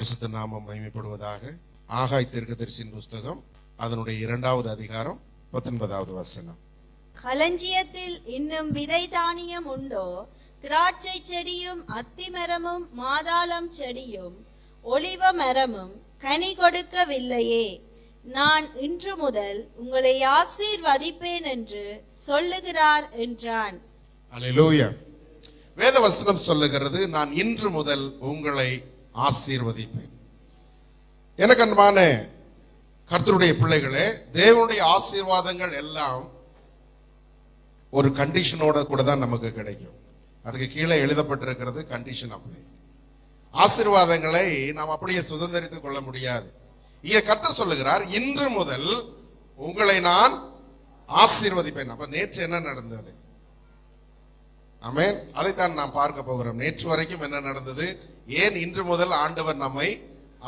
பரிசுத்த நாமம் மகிமைப்படுவதாக. ஆகாய் தீர்க்கதரிசியின் புஸ்தகம் அதனுடைய 2வது அதிகாரம் 19வது வசனம். களஞ்சியத்தில் இன்னும் விதை தானியம் உண்டோ? திராட்சை செடியும் அத்திமரமும் மாதாளம் செடியும் ஒலிவ மரமும் கனி கொடுக்கவில்லையே. நான் இன்று முதல் உங்களை ஆசீர்வதிப்பேன் என்று சொல்லுகிறார் என்றான். அல்லேலூயா. வேத வசனம் சொல்லுகிறது, நான் இன்று முதல் உங்களை ஆசீர்வதிப்பேன். எனக்கு அன்பான கர்த்தருடைய பிள்ளைகளே, தேவனுடைய ஆசீர்வாதங்கள் எல்லாம் ஒரு கண்டிஷனோட கூட தான் நமக்கு கிடைக்கும். அதுக்கு கீழே எழுதப்பட்டிருக்கிறது கண்டிஷன். அப்படி ஆசீர்வாதங்களை நாம் அப்படியே சுதந்திரித்துக் கொள்ள முடியாது. இங்க கர்த்தர் சொல்லுகிறார், இன்று முதல் உங்களை நான் ஆசீர்வதிப்பேன். அப்ப நேற்று என்ன நடந்தது? ஆமென். அதைத்தான் நாம் பார்க்க போகிறோம். நேற்று வரைக்கும் என்ன நடந்தது, ஏன் இன்று முதல் ஆண்டவர் நம்மை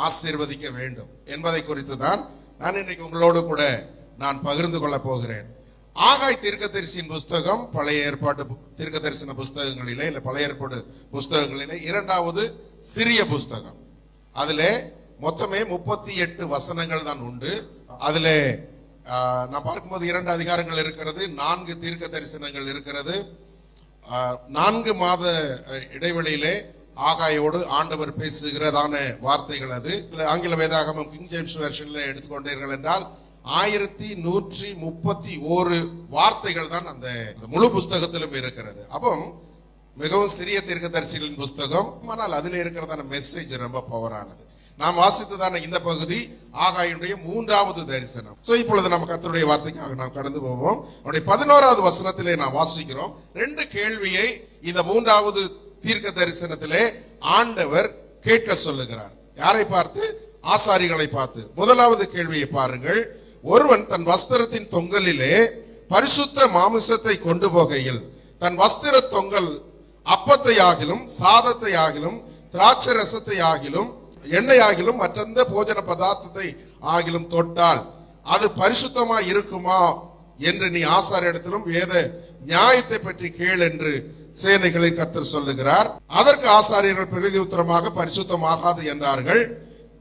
ஆசீர்வதிக்க வேண்டும் என்பதை குறித்து தான் நான் இன்றைக்கு உங்களோடு கூட நான் பகிர்ந்து கொள்ள போகிறேன். ஆகாய் தீர்க்கதரிசியின் புஸ்தகம் பழைய ஏற்பாட்டு தீர்க்க தரிசன புஸ்தகங்களிலே, இல்ல பழைய ஏற்பாடு புஸ்தகங்களிலே 2வது சிறிய புஸ்தகம். அதிலே மொத்தமே 38 வசனங்கள் தான் உண்டு. அதிலே நான் பார்க்கும்போது 2 அதிகாரங்கள் இருக்கிறது, 4 தீர்க்க தரிசனங்கள் இருக்கிறது. 4 மாத இடைவெளியிலே ஆகாயோடு ஆண்டவர் பேசுகிறதான வார்த்தைகள். அது ஆங்கில வேதாகமம் கிங் ஜேம்ஸ் வெர்ஷன்ல எடுத்துக்கொண்டீர்கள் என்றால் 1131 வார்த்தைகள் தான் அந்த முழு புஸ்தகத்திலும் இருக்கிறது. அப்போ மிகவும் சிறிய தீர்க்கதரிசிகளின் புஸ்தகம், ஆனால் அதில் இருக்கிறதான மெசேஜ் ரொம்ப பவரானது. நாம் வாசித்ததான இந்த பகுதி ஆகாயுடைய 3வது தரிசனம். இப்பொழுது நம்ம கர்த்தருடைய வார்த்தைக்காக நாம் கடந்து போவோம். 11வது வசனத்திலே நாம் வாசிக்கிறோம், 2 கேள்வியை இந்த 3வது தீர்க்க தரிசனத்திலே ஆண்டவர் கேட்க சொல்லுகிறார். யாரை பார்த்து? ஆசாரிகளை பார்த்து. முதலாவது கேள்வியை பாருங்கள். ஒருவன் தன் வஸ்திரத்தின் தொங்கலிலே பரிசுத்த மாமிசத்தை கொண்டு போகையில் தன் வஸ்திர தொங்கல் அப்பத்தை ஆகிலும் சாதத்தை ஆகிலும் திராட்சை ரசத்தை ஆகிலும் எண்ணெய் ஆகிலும் மற்றெந்த போஜன பதார்த்தத்தை ஆகிலும் தொட்டால் அது பரிசுத்தமா இருக்குமா என்று நீ ஆசாரியரிடத்திலும் வேத நியாயத்தை பற்றி கேள் என்று சேனைகளின் கர்த்தர் சொல்லுகிறார். அதற்கு ஆசாரியர்கள் பிரதி உத்தரமாக பரிசுத்தமாகாது என்றார்கள்.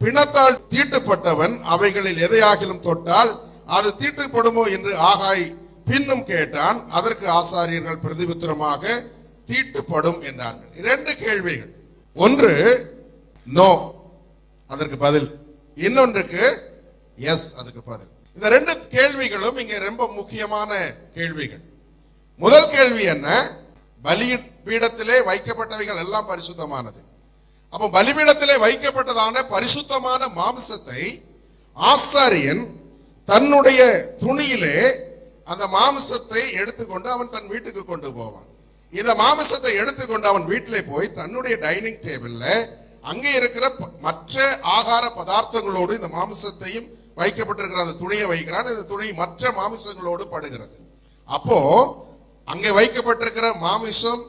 பிணத்தால் தீட்டுப்பட்டவன் அவைகளில் எதையாகிலும் தொட்டால் அது தீட்டுப்படுமோ என்று ஆகாய் பின்னும் கேட்டான். அதற்கு ஆசாரியர்கள் பிரதி உத்தரமாக தீட்டுப்படும் என்றார்கள். 2 கேள்விகள். ஒன்று நோ, அதற்கு பதில். இன்னொன்றுக்கு எஸ், அதுக்கு பதில். இந்த 2 கேள்விகளும் இங்க ரொம்ப முக்கியமான கேள்விகள். முதல் கேள்வி என்ன? பலிபீடத்திலே வைக்கப்பட்டவைகள் எல்லாம் பரிசுத்தமானது. அப்போ பலிபீடத்திலே வைக்கப்பட்டதான பரிசுத்தமான மாம்சத்தை ஆசாரியன் தன்னுடைய துணியிலே அந்த மாம்சத்தை எடுத்துக்கொண்டு அவன் தன் வீட்டுக்கு கொண்டு போவான். இந்த மாம்சத்தை எடுத்துக்கொண்டு அவன் வீட்டிலே போய் தன்னுடைய டைனிங் டேபிள்ல அங்கே இருக்கிற மற்ற ஆகார பதார்த்தங்களோடு இந்த மாமிசத்தையும் வைக்கப்பட்டிருக்கிற அந்த துணியை வைக்கிறான். இந்த துணி மற்ற மாமிசங்களோடு படுகிறது. அப்போ அங்கே வைக்கப்பட்டிருக்கிற மாமிசம்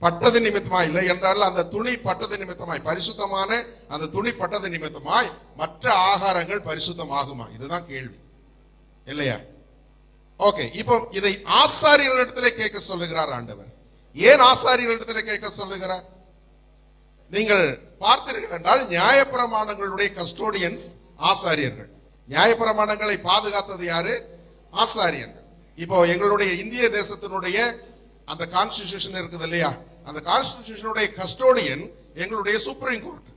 பட்டது நிமித்தமாய், இல்லை என்றால் அந்த துணி பட்டது நிமித்தமாய், பரிசுத்தமான அந்த துணி பட்டது நிமித்தமாய் மற்ற ஆகாரங்கள் பரிசுத்தமாகுமா? இதுதான் கேள்வி, இல்லையா? ஓகே, இப்போ இதை ஆசாரியர்களிடத்திலே கேட்க சொல்லுகிறார் ஆண்டவர். ஏன் ஆசாரியர்களிடத்திலே கேட்க சொல்லுகிறார்? நீங்கள் பார்த்தீர்கள் என்றால் நியாயப்பிரமாணங்களுடைய கஸ்டோடியன்ஸ் ஆசாரியர்கள். நியாயப்பிரமாணங்களை பாதுகாத்தது யாரு? ஆசாரியர்கள். இப்போ எங்களுடைய இந்திய தேசத்தினுடைய அந்த கான்ஸ்டிடியூஷன் இருக்குது இல்லையா, அந்த கான்ஸ்டிடியூஷனுடைய கஸ்டோடியன் எங்களுடைய சுப்ரீம் கோர்ட்.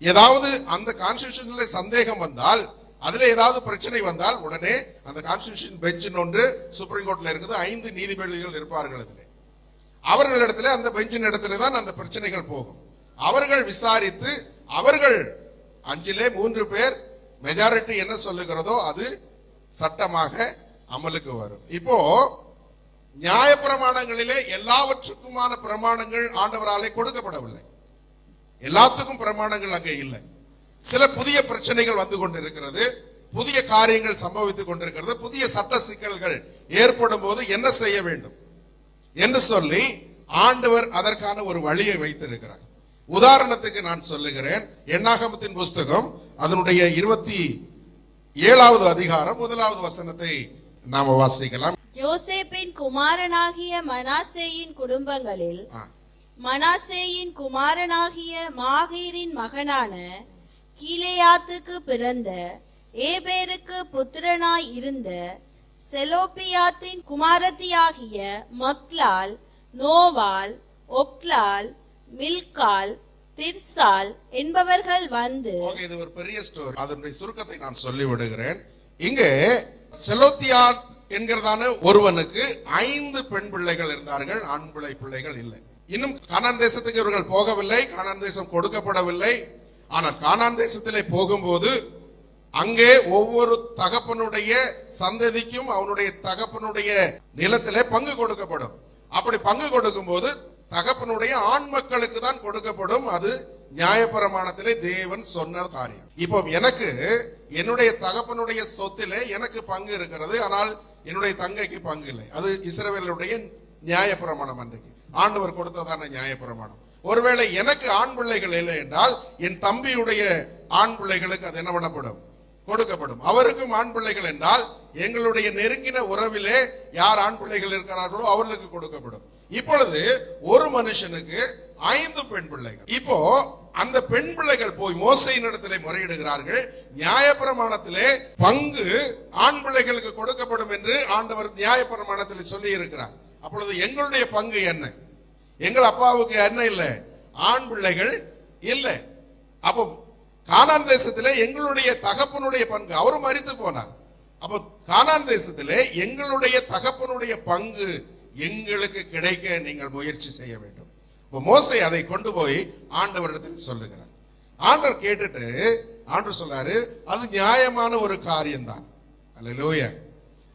ஏதாவது அந்த கான்ஸ்டிடியூஷன்ல சந்தேகம் வந்தால், அதுல ஏதாவது பிரச்சனை வந்தால் உடனே அந்த கான்ஸ்டிடியூஷன் பெஞ்ச் ஒன்று சுப்ரீம் கோர்ட்ல இருக்குது. 5 நீதிபதிகள் இருப்பார்கள். அதில் அவர்களிடத்துல, அந்த பெஞ்சின் இடத்துல தான் அந்த பிரச்சனைகள் போகும். அவர்கள் விசாரித்து அவர்கள் 5லே 3 பேர் மெஜாரிட்டி என்ன சொல்லுகிறதோ அது சட்டமாக அமலுக்கு வரும். இப்போ நியாயப்பிரமாணங்களிலே எல்லாவற்றுக்குமான பிரமாணங்கள் ஆண்டவராலே கொடுக்கப்படவில்லை. எல்லாத்துக்கும் பிரமாணங்கள் அங்கே இல்லை. சில புதிய பிரச்சனைகள் வந்து கொண்டிருக்கிறது, புதிய காரியங்கள் சம்பவித்துக் கொண்டிருக்கிறது, புதிய சட்ட சிக்கல்கள் ஏற்படும் போது என்ன செய்ய வேண்டும் என்று சொல்லி ஆண்டவர் அதற்கான ஒரு வழியை வைத்திருக்கிறார். உதாரணத்துக்கு நான் சொல்லுகிறேன். என்னாகமத்தின் புஸ்தகம் அதனுடைய 27வது அதிகாரம் 1வது வசனத்தை நாம வாசிக்கலாம். யோசேப்பின் குமாரனாகிய மனாசேயின் குடும்பங்களில் மனாசேயின் குமாரனாகிய மாகீரின் மகனான கீலேயாத்துக்கு பிறந்த ஏபேருக்கு புத்திரனாய் இருந்த செலோப்பியாத்தின் குமாரத்தியாகிய மக்லால், நோவால், ஒக்லால், மில்கால், திர்சால் என்பவர்கள் வந்து. இது ஒரு பெரிய ஸ்டோரி, அதனுடைய சுருக்கத்தை நான் சொல்லி விடுகிறேன். இங்கே செலோத்தியாத் என்கிறதான ஒருவனுக்கு 5 பெண் பிள்ளைகள் இருந்தார்கள், ஆண் பிள்ளைகள் இல்லை. இன்னும் கானான் தேசத்துக்கு இவர்கள் போகவில்லை, கானான் தேசம் கொடுக்கப்படவில்லை. ஆனால் கானான் தேசத்திலே போகும்போது அங்கே ஒவ்வொரு தகப்பனுடைய சந்ததிக்கும் அவனுடைய தகப்பனுடைய நிலத்திலே பங்கு கொடுக்கப்படும். அப்படி பங்கு கொடுக்கும் போது தகப்பனுடைய ஆண் மக்களுக்கு தான் கொடுக்கப்படும். அது நியாயப்பிரமாணத்திலே தேவன் சொன்ன காரியம். இப்போ எனக்கு என்னுடைய தகப்பனுடைய சொத்திலே எனக்கு பங்கு இருக்கிறது, ஆனால் என்னுடைய தங்கைக்கு பங்கு இல்லை. அது இஸ்ரவேலுடைய நியாயப்பிரமாணம். அன்றைக்கு ஆண்டவர் கொடுத்ததான நியாயப்பிரமாணம். ஒருவேளை எனக்கு ஆண் பிள்ளைகள் இல்லை என்றால் என் தம்பியுடைய ஆண் பிள்ளைகளுக்கு அது என்ன பண்ணப்படும், கொடுக்கப்படும். அவருக்கும் ஆண் பிள்ளைகள் என்றால் எங்களுடைய நெருங்கின உறவிலே யார் ஆண் பிள்ளைகள் இருக்கிறார்களோ அவர்களுக்கு கொடுக்கப்படும். இப்பொழுது ஒரு மனுஷனுக்கு 5 பெண் பிள்ளைகள். இப்போ அந்த பெண் பிள்ளைகள் போய் மோசேயின் இடத்திலே முறையிடுகிறார்கள். நியாயப்பிரமாணத்திலே பங்கு ஆண் பிள்ளைகளுக்கு கொடுக்கப்படும் என்று ஆண்டவர் நியாயப்பிரமாணத்திலே சொல்லி இருக்கிறார். அப்பொழுது எங்களுடைய பங்கு என்ன? எங்கள் அப்பாவுக்கு என்ன இல்லை, ஆண் பிள்ளைகள் இல்லை. அப்போ கானான் தேசத்திலே எங்களுடைய தகப்பனுடைய பங்கு, அவரும் மரித்து போனார். அப்போ கானான் தேசத்திலே எங்களுடைய தகப்பனுடைய பங்கு எங்களுக்கு கிடைக்க நீங்கள் முயற்சி செய்ய வேண்டும். இப்போ மோசே அதை கொண்டு போய் ஆண்டவரிடத்தில் சொல்லுகிறார். ஆண்டவர் கேட்டுட்டு ஆண்டவர் சொல்றாரு, அது நியாயமான ஒரு காரியம்தான். அல்லேலூயா,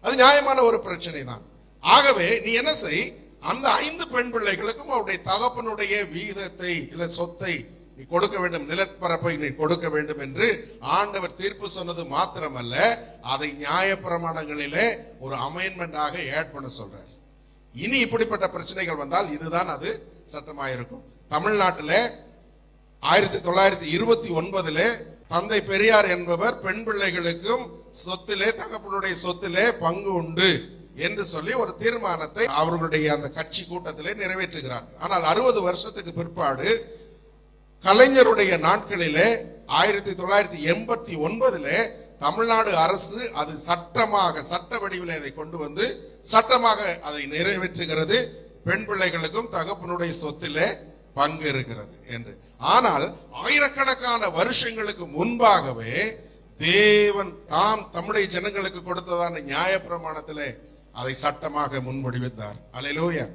அது நியாயமான ஒரு பிரச்சனை தான். ஆகவே நீ என்ன செய், அந்த 5 பெண் பிள்ளைகளுக்கும் அவருடைய தகப்பனுடைய வீதத்தை இல்ல சொத்தை நீ கொடுக்க வேண்டும், நிலப்பரப்பை நீ கொடுக்க வேண்டும் என்று ஆண்டவர் தீர்ப்பு சொன்னது மாத்திரமல்ல, அதை நியாயப்பிரமாணங்களிலே ஒரு அமெண்ட்மெண்டாக ஆட் பண்ண சொல்றார். இனி இப்படிப்பட்ட பிரச்சனைகள் வந்தால் இதுதான் அது சட்டமாயிருக்கும். தமிழ்நாட்டில் 1929 தந்தை பெரியார் என்பவர் பெண் பிள்ளைகளுக்கும் சொத்திலே தகப்பனுடைய சொத்திலே பங்கு உண்டு என்று சொல்லி ஒரு தீர்மானத்தை அவர்களுடைய அந்த கட்சி கூட்டத்திலே நிறைவேற்றுகிறார்கள். ஆனால் 60 வருஷத்துக்கு பிற்பாடு கலைஞருடைய நாட்களிலே 1989 தமிழ்நாடு அரசு அது சட்டமாக சட்ட வடிவிலே அதை கொண்டு வந்து சட்டமாக அதை நிறைவேற்றுகிறது. பெண் பிள்ளைகளுக்கும் தகப்பனுடைய சொத்திலே பங்கு இருக்கிறது என்று. ஆனால் ஆயிரக்கணக்கான வருஷங்களுக்கு முன்பாகவே தேவன் தாம் தம்முடைய ஜனங்களுக்கு கொடுத்ததான நியாயப்பிரமாணத்திலே அதை சட்டமாக முன்வடிவித்தார். அல்லேலூயா.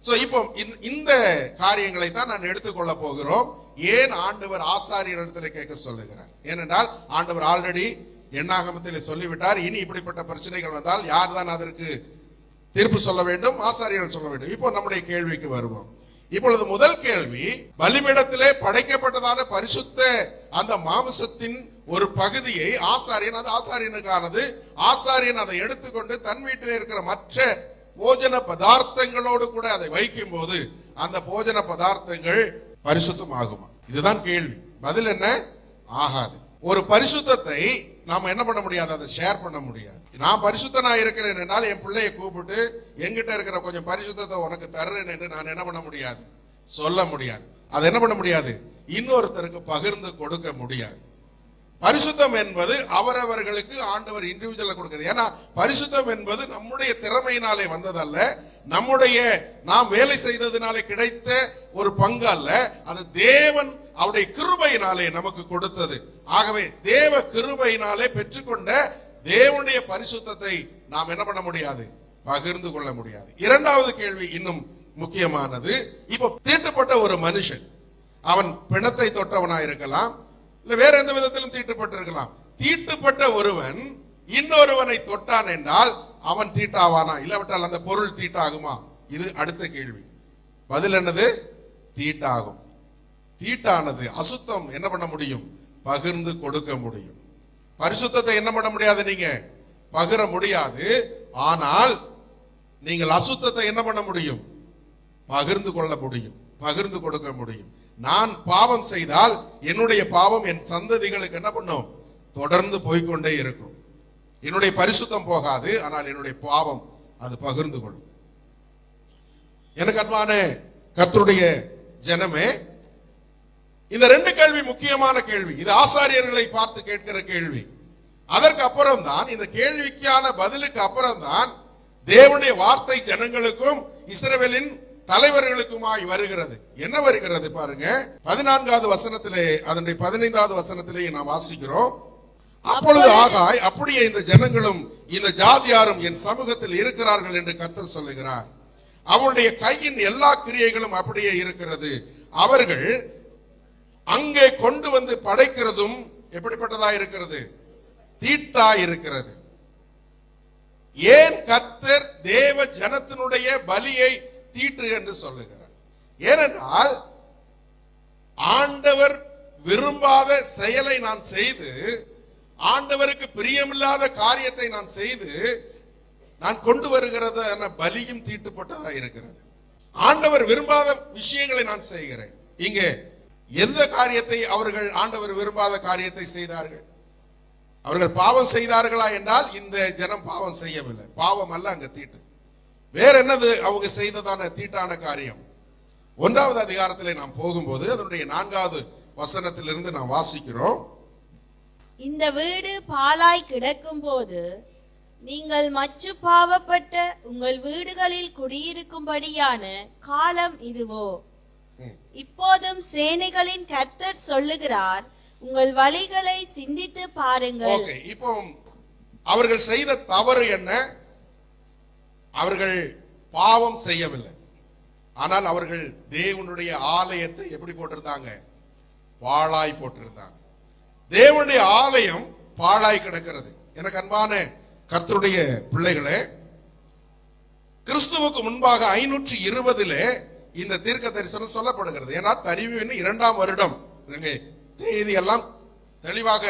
சோ இப்போ இந்த காரியங்களை தான் நான் எடுத்துக்கொள்ள போகிறோம். ஏன் ஆண்டவர் ஆசாரியரிடத்தில் கேட்க சொல்லுகிறார்? ஏனென்றால் ஆண்டவர் ஆல்ரெடி எண்ணாகமத்தில் சொல்லிவிட்டார், இனி இப்படிப்பட்ட பிரச்சனைகள் வந்தால் யார் தான் அதற்கு தீர்ப்பு சொல்ல வேண்டும்? ஆசாரியர்கள் சொல்ல வேண்டும். இப்போ நம்முடைய கேள்விக்கு வருவோம். இப்பொழுது முதல் கேள்வி, பலிபீடத்திலே படைக்கப்பட்டதான பரிசுத்த அந்த மாம்சத்தின் ஒரு பகுதியை ஆசாரியன், அது ஆசாரியனுக்கானது, ஆசாரியன் அதை எடுத்துக்கொண்டு தன் வீட்டில் இருக்கிற மற்ற போஜன பதார்த்தங்களோடு கூட அதை வைக்கும் போது அந்த போஜன பதார்த்தங்கள் பரிசுத்தம் ஆகுமா? இதுதான் கேள்வி. பதில் என்ன? ஆகாது. ஒரு பரிசுத்தத்தை நாம என்ன பண்ண முடியாது, அதை ஷேர் பண்ண முடியாது. நான் பரிசுத்தனா இருக்கிறேன் என்றால் என் பிள்ளையை கூப்பிட்டு என்கிட்ட இருக்கிற கொஞ்சம் பரிசுத்தத்தை உனக்கு தர்றேன் என்று நான் என்ன பண்ண முடியாது, சொல்ல முடியாது. அதை என்ன பண்ண முடியாது, இன்னொருத்தருக்கு பகிர்ந்து கொடுக்க முடியாது. பரிசுத்தம் என்பது அவரவர்களுக்கு ஆண்டவர் இண்டிவிஜுவலா கொடுக்கிறது. ஏன்னா பரிசுத்தம் என்பது நம்முடைய திறமையினாலே வந்ததல்ல, நாம் வேலை செய்ததினாலே கிடைத்த ஒரு பங்கு அல்ல, அது தேவன் அவருடைய கிருபையினாலே நமக்கு கொடுத்தது. ஆகவே தேவ கிருபையினாலே பெற்றுக்கொண்ட தேவனுடைய பரிசுத்தத்தை நாம் என்ன பண்ண முடியாது, பகிர்ந்து கொள்ள முடியாது. இரண்டாவது கேள்வி இன்னும் முக்கியமானது. இப்ப தீட்டுப்பட்ட ஒரு மனுஷன், அவன் பிணத்தை தொட்டவனா இருக்கலாம், இல்ல வேற எந்த விதத்திலும் தீட்டுப்பட்டிருக்கலாம். தீட்டுப்பட்ட ஒருவன் இன்னொருவனை தொட்டான் என்றால் அவன் தீட்டாவானா, இல்லாவிட்டால் அந்த பொருள் தீட்டாகுமா? இது அடுத்த கேள்வி. பதில் என்னது? தீட்டாகும். தீட்டானது அசுத்தம் என்ன பண்ண முடியும், பகிர்ந்து கொடுக்க முடியும். பரிசுத்தத்தை என்ன பண்ண முடியாது, நீங்க பகிர முடியாது. ஆனால் நீங்கள் அசுத்தத்தை என்ன பண்ண முடியும், பகிர்ந்து கொள்ள முடியும், பகிர்ந்து கொடுக்க முடியும். நான் பாவம் செய்தால் என்னுடைய பாவம் என் சந்ததிகளுக்கு என்ன பண்ணும், தொடர்ந்து போய்கொண்டே இருக்கும். என்னுடைய பரிசுத்தம் போகாது, ஆனால் என்னுடைய பாவம் அது பகிர்ந்து கொள்ளும். எனக்கு அன்பான கர்த்தருடைய ஜனமே, இந்த ரெண்டு கேள்வி முக்கியமான கேள்வி. இது ஆசாரியர்களை பார்த்து கேட்கிற கேள்வி. அதற்கு அப்புறம் தான், இந்த கேள்விக்கான பதிலுக்கு அப்புறம் தான் தேவனுடைய வார்த்தை ஜனங்களுக்கும் இஸ்ரவேலின் தலைவர்களுக்குமாய் வருகிறது. என்ன வருகிறது பாருங்க, 14வது வசனத்திலே, அதனுடைய 15வது வசனத்திலே நாம் வாசிக்கிறோம். அப்பொழுது ஆகாய், அப்படியே இந்த ஜனங்களும் இந்த ஜாதியாரும் என் சமூகத்தில் இருக்கிறார்கள் என்று கர்த்தர் சொல்லுகிறார். அவருடைய கையின் எல்லா கிரியைகளும் அப்படியே இருக்கிறது. அவர்கள் அங்கே கொண்டு வந்து படைக்கிறதும் எப்படிப்பட்டதா இருக்கிறது? தீட்டா இருக்கிறது. ஏன் கர்த்தர் தேவ ஜனத்தினுடைய பலியை தீட்டு என்று சொல்லுகிறார்? ஏனென்றால் ஆண்டவர் விரும்பாத செயலை நான் செய்து, ஆண்டவருக்கு பிரியமில்லாத காரியத்தை நான் செய்து, நான் கொண்டு வருகிறது பலியும் தீட்டுப்பட்டதா இருக்கிறது. ஆண்டவர் விரும்பாத விஷயங்களை நான் செய்கிறேன். இங்கே எந்த காரியத்தை அவர்கள் ஆண்டவர் விரும்பாத காரியத்தை செய்தார்கள்? அவர்கள் பாவம் செய்தார்களா என்றால் இந்த ஜனம் பாவம் செய்யவில்லை. பாவம் அல்ல அங்க தீட்டு. வேற என்னது அவங்க செய்ததான தீட்டான காரியம்? 1வது அதிகாரத்திலே நாம் போகும்போது அதனுடைய 4வது வசனத்திலிருந்து நாம் வாசிக்கிறோம். இந்த வீடு பாழாய் கிடக்கும் போது நீங்கள் மச்சு பாவப்பட்ட உங்கள் வீடுகளில் குடியிருக்கும்படியான காலம் இதுவோ? இப்போதும் சேனைகளின் கர்த்தர் சொல்லுகிறார், உங்கள் வழிகளை சிந்தித்து பாருங்கள். ஓகே, இப்போ அவர்கள் செய்த தவறு என்ன? அவர்கள் பாவம் செய்யவில்லை. ஆனால் அவர்கள் தேவனுடைய ஆலயத்தை எப்படி போட்டிருந்தாங்க? பாழாய் போட்டிருந்தாங்க. தேவனுடைய ஆலயம் பாழாய் கிடக்கிறது. எனக்கு அன்பான கர்த்தருடைய பிள்ளைகளே, கிறிஸ்துவுக்கு முன்பாக 520 இந்த தீர்க்க தரிசனம் சொல்லப்படுகிறது. ஏன்னா தரிவின் 2ஆம் வருடம் தேதி எல்லாம் தெளிவாக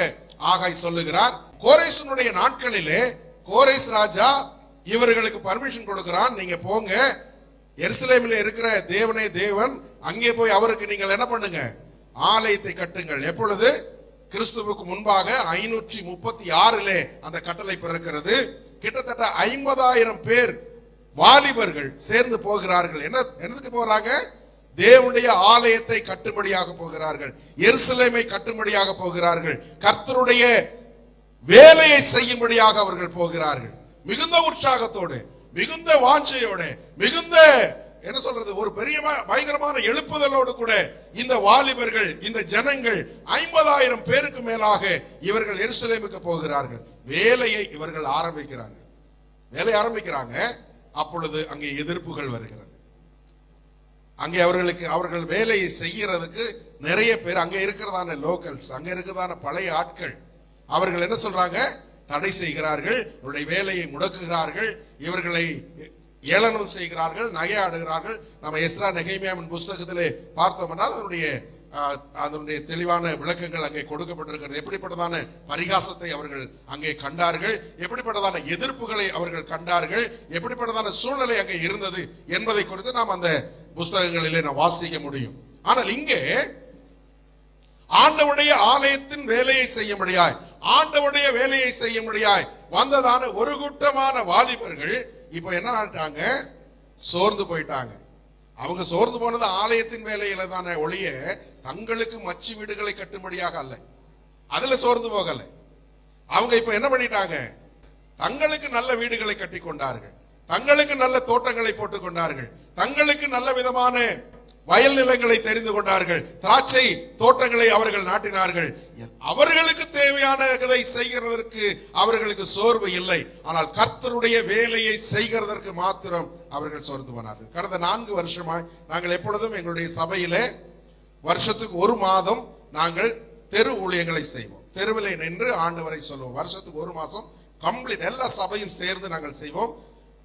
ஆகாய் சொல்லுகிறார். கோரேசனுடைய நாட்களிலே கோரேஸ் ராஜா இவர்களுக்கு பர்மிஷன் கொடுக்கிறான். நீங்க போங்க, எருசலேமில் இருக்கிற தேவனே தேவன், அங்கே போய் அவருக்கு நீங்கள் என்ன பண்ணுங்க? ஆலயத்தை கட்டுங்கள். எப்பொழுது? கிறிஸ்துவுக்கு முன்பாக 536 அந்த கட்டளை பிறக்கிறது. கிட்டத்தட்ட 50,000 பேர் வாலிபர்கள் சேர்ந்து போகிறார்கள். என்னதுக்கு போறாங்க? தேவனுடைய ஆலயத்தை கட்டும்படியாக போகிறார்கள். எருசலேமை கட்டும்படியாக போகிறார்கள். கர்த்தருடைய வேலையை செய்யும்படியாக அவர்கள் போகிறார்கள். மிகுந்த உற்சாகத்தோடு, மிகுந்த வாஞ்சையோடு, மிகுந்த என்ன சொல்றது, ஒரு பெரிய பயங்கரமான எழுப்புதலோடு கூட இந்த வாலிபர்கள், இந்த ஜனங்கள் 50,000 பேருக்கு மேலாக இவர்கள் எருசலேமுக்கு போகிறார்கள். வேலையை இவர்கள் ஆரம்பிக்கிறார்கள். வேலை ஆரம்பிக்கிறாங்க. அப்பொழுது அங்கே எதிர்ப்புகள் வருகிறது. அங்கே அவர்கள் வேலையை செய்யறதுக்கு நிறைய பேர் அங்கே இருக்கிறதான லோக்கல்ஸ், அங்க இருக்கிறதான பழைய ஆட்கள், அவர்கள் என்ன சொல்றாங்க? தடை செய்கிறார்கள், இவருடைய வேலையை முடக்குகிறார்கள், இவர்களை ஏளனம் செய்கிறார்கள், நகையாடுகிறார்கள். நம்ம எஸ்ரா நெகேமியாவின் புஸ்தகத்திலே பார்த்தோம்னால் அதனுடைய தெளிவான விளக்கங்கள் அங்கே கொடுக்கப்பட்டிருக்கிறது. எப்படிப்பட்டதான பரிகாசத்தை அவர்கள் அங்கே கண்டார்கள், எப்படிப்பட்டதான எதிர்ப்புகளை அவர்கள் கண்டார்கள், எப்படிப்பட்டதான சூழ்நிலை அங்கே இருந்தது என்பதை குறித்து நாம் அந்த புஸ்தகங்களிலே நாம் வாசிக்க முடியும். ஆனால் இங்கே ஆண்டவருடைய ஆலயத்தின் வேலையை செய்ய முடியாய், ஆண்டவருடைய வேலையை செய்ய முடியாய் வந்ததான ஒரு கூட்டமான வாலிபர்கள் இப்ப என்ன ஆயிட்டாங்க? சோர்ந்து போயிட்டாங்க. அவங்க சோர்ந்து போனது ஆலயத்தின் வேலையில தானே ஒழிய தங்களுக்கு மச்சு வீடுகளை கட்டும்படியாக அல்ல. அதுல சோர்ந்து போகல. அவங்க இப்ப என்ன பண்ணிட்டாங்க? தங்களுக்கு நல்ல வீடுகளை கட்டி கொண்டார்கள், தங்களுக்கு நல்ல தோட்டங்களை போட்டுக் கொண்டார்கள், தங்களுக்கு நல்ல விதமான வயல் நிலங்களை தெரிந்து கொண்டார்கள், திராட்சை தோட்டங்களை அவர்கள் நாட்டினார்கள். அவர்களுக்கு தேவையானதை செய்கிறதற்கு அவர்களுக்கு சோர்வு இல்லை. ஆனால் கர்த்தருடைய வேலையை செய்கிறதற்கு மாத்திரம் அவர்கள் சோர்ந்து போனார்கள். கடந்த 4 வருஷமாய் நாங்கள் எப்பொழுதும் எங்களுடைய சபையிலே வருஷத்துக்கு 1 மாதம் நாங்கள் தெரு ஊழியங்களை செய்வோம். தெருவிலே நின்று ஆண்டவரை சொல்லுவோம். வருஷத்துக்கு 1 மாசம் கம்ப்ளீட் எல்லா சபையும் சேர்ந்து நாங்கள் செய்வோம்.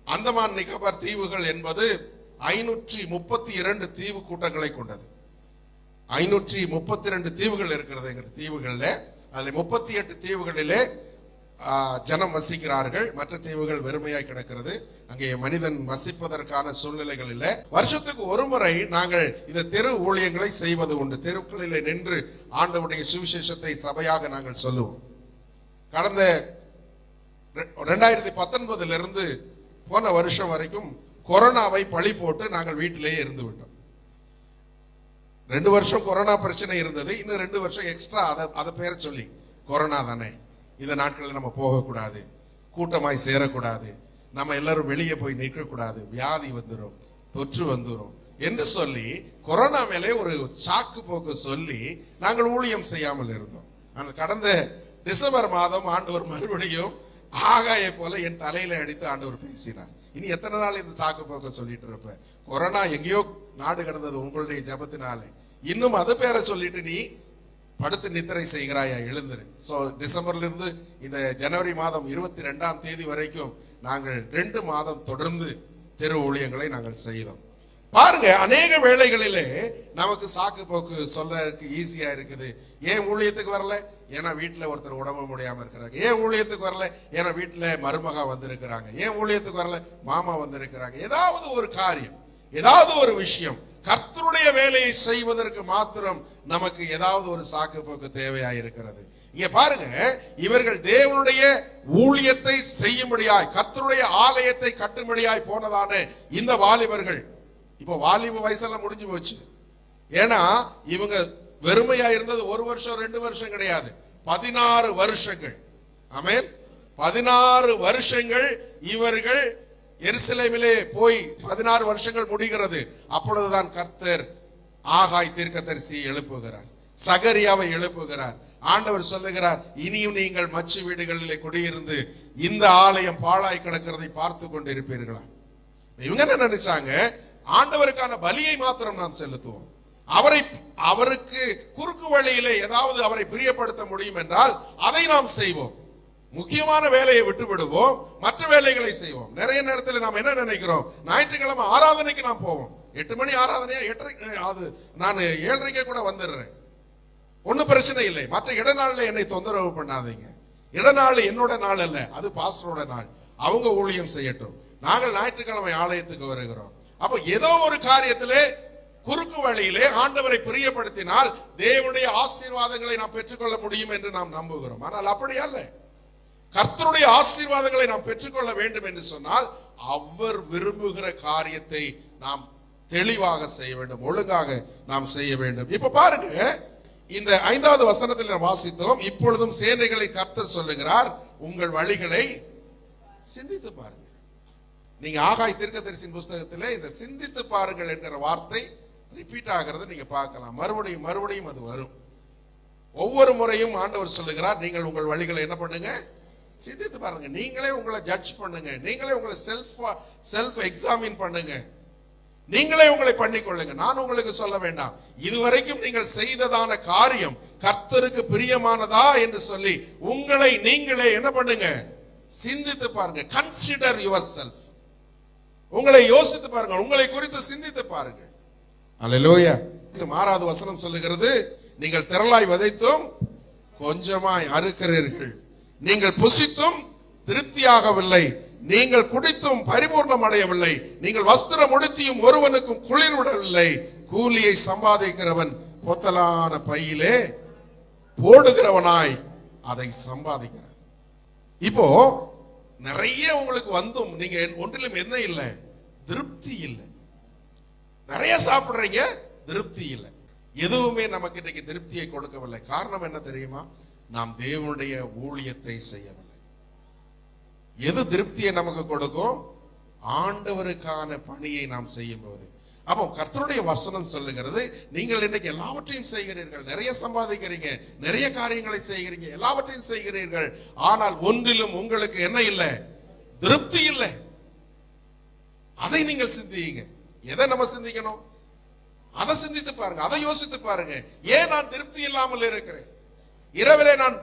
அந்தமான் நிக்கோபார் தீவுகள் என்பது 532 தீவு கூட்டங்களை கொண்டது. 532 தீவுகள் இருக்கிறது எங்க தீவுகள்ல. அதுல 38 தீவுகளிலே ஜனம் வசிக்கிறார்கள், மற்ற தீவுகள் வெறுமையாய் கிடக்கிறது. அங்கே மனிதன் வசிப்பதற்கான சூழ்நிலைகள் இல்லை. வருஷத்துக்கு 1 முறை நாங்கள் இந்த தெரு ஊழியங்களை செய்வது உண்டு. தெருக்களிலே நின்று ஆண்டவருடைய சுவிசேஷத்தை சபையாக நாங்கள் சொல்லுவோம். கடந்த 2019 போன வருஷம் வரைக்கும் கொரோனாவை பழி போட்டு நாங்கள் வீட்டிலேயே இருந்து விட்டோம். 2 வருஷம் கொரோனா பிரச்சனை இருந்தது, இன்னும் 2 வருஷம் எக்ஸ்ட்ரா. அதை பேரை சொல்லி கொரோனா தானே, இந்த நாட்களில் நம்ம போகக்கூடாது, கூட்டமாய் சேரக்கூடாது, நம்ம எல்லாரும் வெளியே போய் நிற்கக்கூடாது, வியாதி வந்துடும், தொற்று வந்துடும் என்று சொல்லி கொரோனா மேலே ஒரு சாக்கு போக்கு சொல்லி நாங்கள் ஊழியம் செய்யாமல் இருந்தோம். ஆனால் கடந்த டிசம்பர் மாதம் ஆண்டவர் மறுபடியும் ஆகாய போல என் தலையில அடித்து ஆண்டவர் பேசினார். இனி எத்தனை நாள் இந்த சாக்கு போக்க சொல்லிட்டு இருப்ப? கொரோனா எங்கேயோ நாடு கடந்தது உங்களுடைய ஜபத்தினாலே, இன்னும் அது பேரை சொல்லிட்டு நீ படுத்து நித்திரை செய்கிறாயா? எழுந்துரு. சோ டிசம்பர்ல இருந்து இந்த ஜனவரி மாதம் 22ஆம் தேதி வரைக்கும் நாங்கள் 2 மாதம் தொடர்ந்து தெரு ஊழியங்களை நாங்கள் செய்தோம். பாருங்க, அநேக வேளைகளிலே நமக்கு சாக்கு போக்கு சொல்ல ஈஸியா இருக்குது. ஏன் ஊழியத்துக்கு வரல? ஏன்னா வீட்டுல ஒருத்தர் உடம்பு முடியாம இருக்கிறாங்க. ஏன் ஊழியத்துக்கு வரல? ஏன்னா வீட்டுல மருமகா வந்திருக்கிறாங்க. ஏன் ஊழியத்துக்கு வரல? மாமா வந்திருக்கிறாங்க. ஏதாவது ஒரு காரியம், ஏதாவது ஒரு விஷயம், கர்த்தருடைய வேலையை செய்வதற்கு மாத்திரம் நமக்கு ஏதாவது ஒரு சாக்கு போக்கு தேவையாயிருக்கிறது. இங்க பாருங்க, இவர்கள் தேவனுடைய ஊழியத்தை செய்யும்படியாய், கர்த்தருடைய ஆலயத்தை கட்டும்படியாய் போனதான இந்த வாலிபர்கள் இப்ப வாலிப வயசெல்லாம் முடிஞ்சு போச்சு. ஏன்னா இவங்க வெறுமையா இருந்தது 1 வருஷம் 2 வருஷம் கிடையாது, 16 வருஷங்கள். ஆமென். 16 வருஷங்கள் இவர்கள் எருசலேமிலே போய் 16 வருஷங்கள் முடிகிறது. அப்பொழுதுதான் கர்த்தர் ஆகாய் தீர்க்கதரிசியை எழுப்புகிறார், சகரியாவை எழுப்புகிறார். ஆண்டவர் சொல்லுகிறார், இனியும் நீங்கள் மச்சு வீடுகளிலே குடியிருந்து இந்த ஆலயம் பாழாய் கிடக்கிறதை பார்த்து கொண்டு இருப்பீர்களா? இவங்க என்ன நினைச்சாங்க? ஆண்டவருக்கான பலியை மாத்திரம் நாம் செலுத்துவோம், அவருக்கு குறுக்கு வழியிலே ஏதாவது அவரை பிரியப்படுத்த முடியும் என்றால் அதை நாம் செய்வோம், முக்கியமான வேலையை விட்டு விடுவோம், மற்ற வேலைகளை செய்வோம். நிறைய நேரத்தில் நாம் என்ன நினைக்கிறோம்? ஞாயிற்றுக்கிழமை ஆராதனைக்கு நாம் போவோம். 8 மணி ஆராதனையா, 8:30, அது நான் 7:30 கூட வந்துடுறேன், ஒன்னும் பிரச்சனை இல்லை. மற்ற இடநாள்ல என்னை தொந்தரவு பண்ணாதீங்க. இடநாள் என்னோட நாள் அல்ல, அது பாஸ்டரோட நாள், அவங்க ஊழியம் செய்யட்டும். நாங்கள் ஞாயிற்றுக்கிழமை ஆலயத்துக்கு வருகிறோம். அப்ப ஏதோ ஒரு காரியத்திலே குறுக்கு வழியிலே ஆண்டவரை பிரியப்படுத்தினால் தேவனுடைய ஆசீர்வாதங்களை நாம் பெற்றுக்கொள்ள முடியும் என்று நாம் நம்புகிறோம். ஆனால் அப்படி அல்ல. கர்த்தருடைய ஆசீர்வாதங்களை நாம் பெற்றுக்கொள்ள வேண்டும் என்று சொன்னால் அவர் விரும்புகிற காரியத்தை நாம் தெளிவாக செய்ய வேண்டும், ஒழுங்காக நாம் செய்ய வேண்டும். இப்ப பாருங்க, இந்த 5வது வசனத்தில் நாம் வாசித்தோம், இப்பொழுதும் சேனைகளின் கர்த்தர் சொல்லுகிறார், உங்கள் வழிகளை சிந்தித்து பாருங்க. நீங்க ஆகாய் தீர்க்கதரிசியின் புஸ்தகத்திலே இந்த சிந்தித்து பாருங்கள் என்கிற வார்த்தை ரிப்பீட் ஆகிறது நீங்க பார்க்கலாம். மறுபடியும் மறுபடியும் அது வரும். ஒவ்வொரு முறையும் ஆண்டவர் சொல்லுகிறார், நீங்கள் உங்கள் வழிகளை என்ன பண்ணுங்க? சிந்தித்து பாருங்க. நீங்களே உங்களை ஜட்ஜ் பண்ணுங்க, நீங்களே உங்களை செல்ஃப் எக்ஸாமின் பண்ணுங்க, நீங்களே உங்களை பண்ணிக்கொள்ளுங்க. நான் உங்களுக்கு சொல்ல வேண்டாம். இதுவரைக்கும் நீங்கள் செய்ததான காரியம் கர்த்தருக்கு பிரியமானதா என்று சொல்லி உங்களை நீங்களே என்ன பண்ணுங்க? சிந்தித்து பாருங்க. Consider your self. உங்களை யோசித்து பாருங்க, உங்களை குறித்து சிந்தித்து பாருங்க. அல்லேலூயா. 6வது வசனம் சொல்லுகிறது, நீங்கள் திரளாய் விதைத்தும் கொஞ்சமாய் அறுக்கிறீர்கள், நீங்கள் புசித்தும் திருப்தியாகவில்லை, நீங்கள் குடித்தும் பரிபூர்ணம் அடையவில்லை, நீங்கள் வஸ்திரம் உடுத்தியும் ஒருவனுக்கும் குளிர் விடவில்லை, கூலியை சம்பாதிக்கிறவன் பொத்தலான பையிலே போடுகிறவனாய் அதை சம்பாதிக்கிறான். இப்போ நிறைய உங்களுக்கு வந்தும் நீங்க ஒன்றிலும் என்ன இல்லை? திருப்தி இல்லை. நிறைய சாப்பிடுறீங்க, திருப்தி இல்லை. எதுவுமே நமக்கு இன்னைக்கு திருப்தியை கொடுக்கவில்லை. காரணம் என்ன தெரியுமா? நாம் தேவனுடைய ஊழியத்தை செய்யவில்லை. எது திருப்தியை நமக்கு கொடுக்கும்? ஆண்டவருக்கான பணியை நாம் செய்யும் போது. அப்போ கர்த்தருடைய வசனம் சொல்லுகிறது, நீங்கள் இன்னைக்கு எல்லாவற்றையும் செய்கிறீர்கள், நிறைய சம்பாதிக்கிறீங்க, நிறைய காரியங்களை செய்கிறீங்க, எல்லாவற்றையும் செய்கிறீர்கள், ஆனால் ஒன்றிலும் உங்களுக்கு என்ன இல்லை? திருப்தி இல்லை. அதை நீங்கள் சிந்தியுங்க. எதை நம்ம சிந்திக்கணும்? அதை சிந்தித்து பாருங்க, அதை யோசித்து பாருங்க. ஏன் நான் திருப்தி இல்லாமல் இருக்கிறேன்? இரவிலே நான்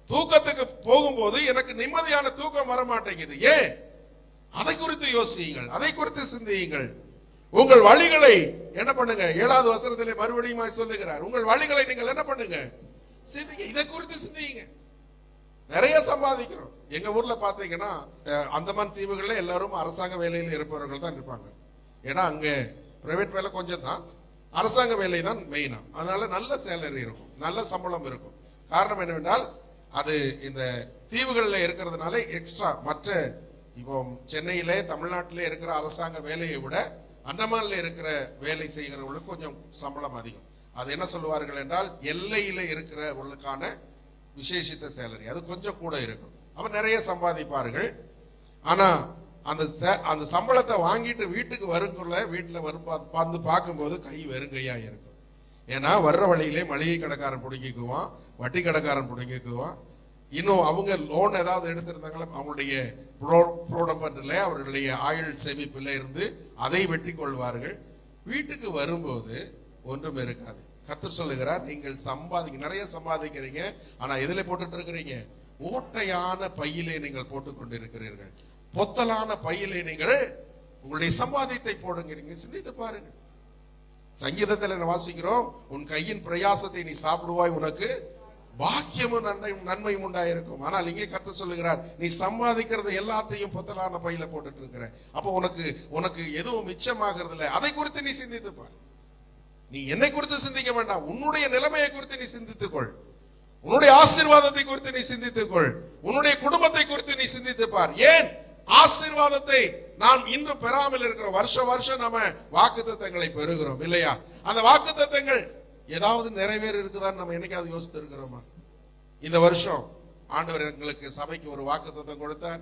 தூக்கத்துக்கு போகும்போது எனக்கு நிம்மதியான தூக்கம் வர மாட்டேங்குது. ஏன்? அதை குறித்து யோசியுங்கள், அதை குறித்து சிந்தியுங்கள். உங்கள் வழிகளை என்ன பண்ணுங்க? 7வது வசனத்திலே மறுபடியும் சொல்லுகிறார், உங்கள் வழிகளை நீங்கள் என்ன பண்ணுங்க? சிந்திங்க. இதை குறித்து சிந்திங்க. நிறைய சம்பாதிக்கிறோம். எங்க ஊர்ல பாத்தீங்கன்னா அந்தமான் தீவுகள்ல எல்லாரும் அரசாங்க வேலையில் இருப்பவர்கள் தான் இருப்பாங்க. ஏன்னா அங்க பிரைவேட் வேலை கொஞ்சம் தான், அரசாங்க வேலை தான் மெயினா. அதனால நல்ல சேலரி இருக்கும், நல்ல சம்பளம் இருக்கும். காரணம் என்னவென்றால் அது இந்த தீவுகளில் இருக்கிறதுனால எக்ஸ்ட்ரா மற்ற இப்போ சென்னையிலே தமிழ்நாட்டிலே இருக்கிற அரசாங்க வேலையை விட அந்தமான்ல இருக்கிற வேலை செய்கிறவங்களுக்கு கொஞ்சம் சம்பளம் அதிகம். அது என்ன சொல்லுவார்கள் என்றால் எல்லையில இருக்கிறவர்களுக்கான விசேஷித்த சேலரி, அது கொஞ்சம் கூட இருக்கும். அப்ப நிறைய சம்பாதிப்பார்கள். ஆனா அந்த சம்பளத்தை வாங்கிட்டு வீட்டுக்கு வருக்குள்ள வீட்டுல வந்து பார்க்கும்போது கை வெறுங்கையா இருக்கும். ஏன்னா வர்ற வழியிலே மளிகை கடைக்காரன் பிடுங்கிக்குவான், வட்டி கடைக்காரன் பிடுங்கிக்குவான். இன்னும் அவங்க லோன் ஏதாவது எடுத்திருந்தாங்களா அவங்களுடைய புரோடம்பன்ல அவர்களுடைய ஆயுள் சேமிப்பில் இருந்து அதை வெட்டி கொள்வார்கள். வீட்டுக்கு வரும்போது ஒன்றும் இருக்காது. கர்த்தர் சொல்லுகிறார், நீங்கள் நிறைய சம்பாதிக்கிறீங்க, ஆனா எதிலே போட்டுட்டு இருக்கிறீங்க? ஓட்டையான பையிலே நீங்கள் போட்டுக் கொண்டிருக்கிறீர்கள். பொத்தலான பையிலே நீங்கள் உங்களுடைய சம்பாதித்தை போடுங்கிறீங்க. சிந்தித்து பாருங்க. சங்கீதத்தில் என்ன வாசிக்கிறோம்? உன் கையின் பிரயாசத்தை நீ சாப்பிடுவாய், உனக்கு பாக்கியமும் நன்மையும் உண்டாயிருக்கும். ஆனால் இங்கே கர்த்தர் சொல்லுகிறார், நீ சம்பாதிக்கிறது எல்லாத்தையும் பொத்தலான பையில போட்டுட்டு இருக்கிற. அப்போ உனக்கு எதுவும் மிச்சமாகிறது இல்லை. அதை குறித்து நீ சிந்தித்து பார். நீ என்னை குறித்து சிந்திக்க வேண்டாம், உன்னுடைய நிலைமையை குறித்து நீ சிந்தித்துக்கொள். உன்னுடைய ஆசீர்வாதத்தை குறித்து நீ சிந்தித்துக்கொள். உன்னுடைய குடும்பத்தை குறித்து நீ சிந்தித்து பார். ஏன் ஆசீர்வாதத்தை நாம் இன்று பெறாமல் இருக்கிறோம்? வருஷம் நம்ம வாக்குத்தத்தங்களை பெறுகிறோம் இல்லையா? அந்த வாக்குத்தத்தங்கள் ஏதாவது நிறைவேற இருக்குதான்னு நம்ம என்னைக்காவது யோசித்து இருக்கிறோமா? இந்த வருஷம் ஆண்டவர் எங்களுக்கு சபைக்கு ஒரு வாக்குத்தத்தம் கொடுத்தார்,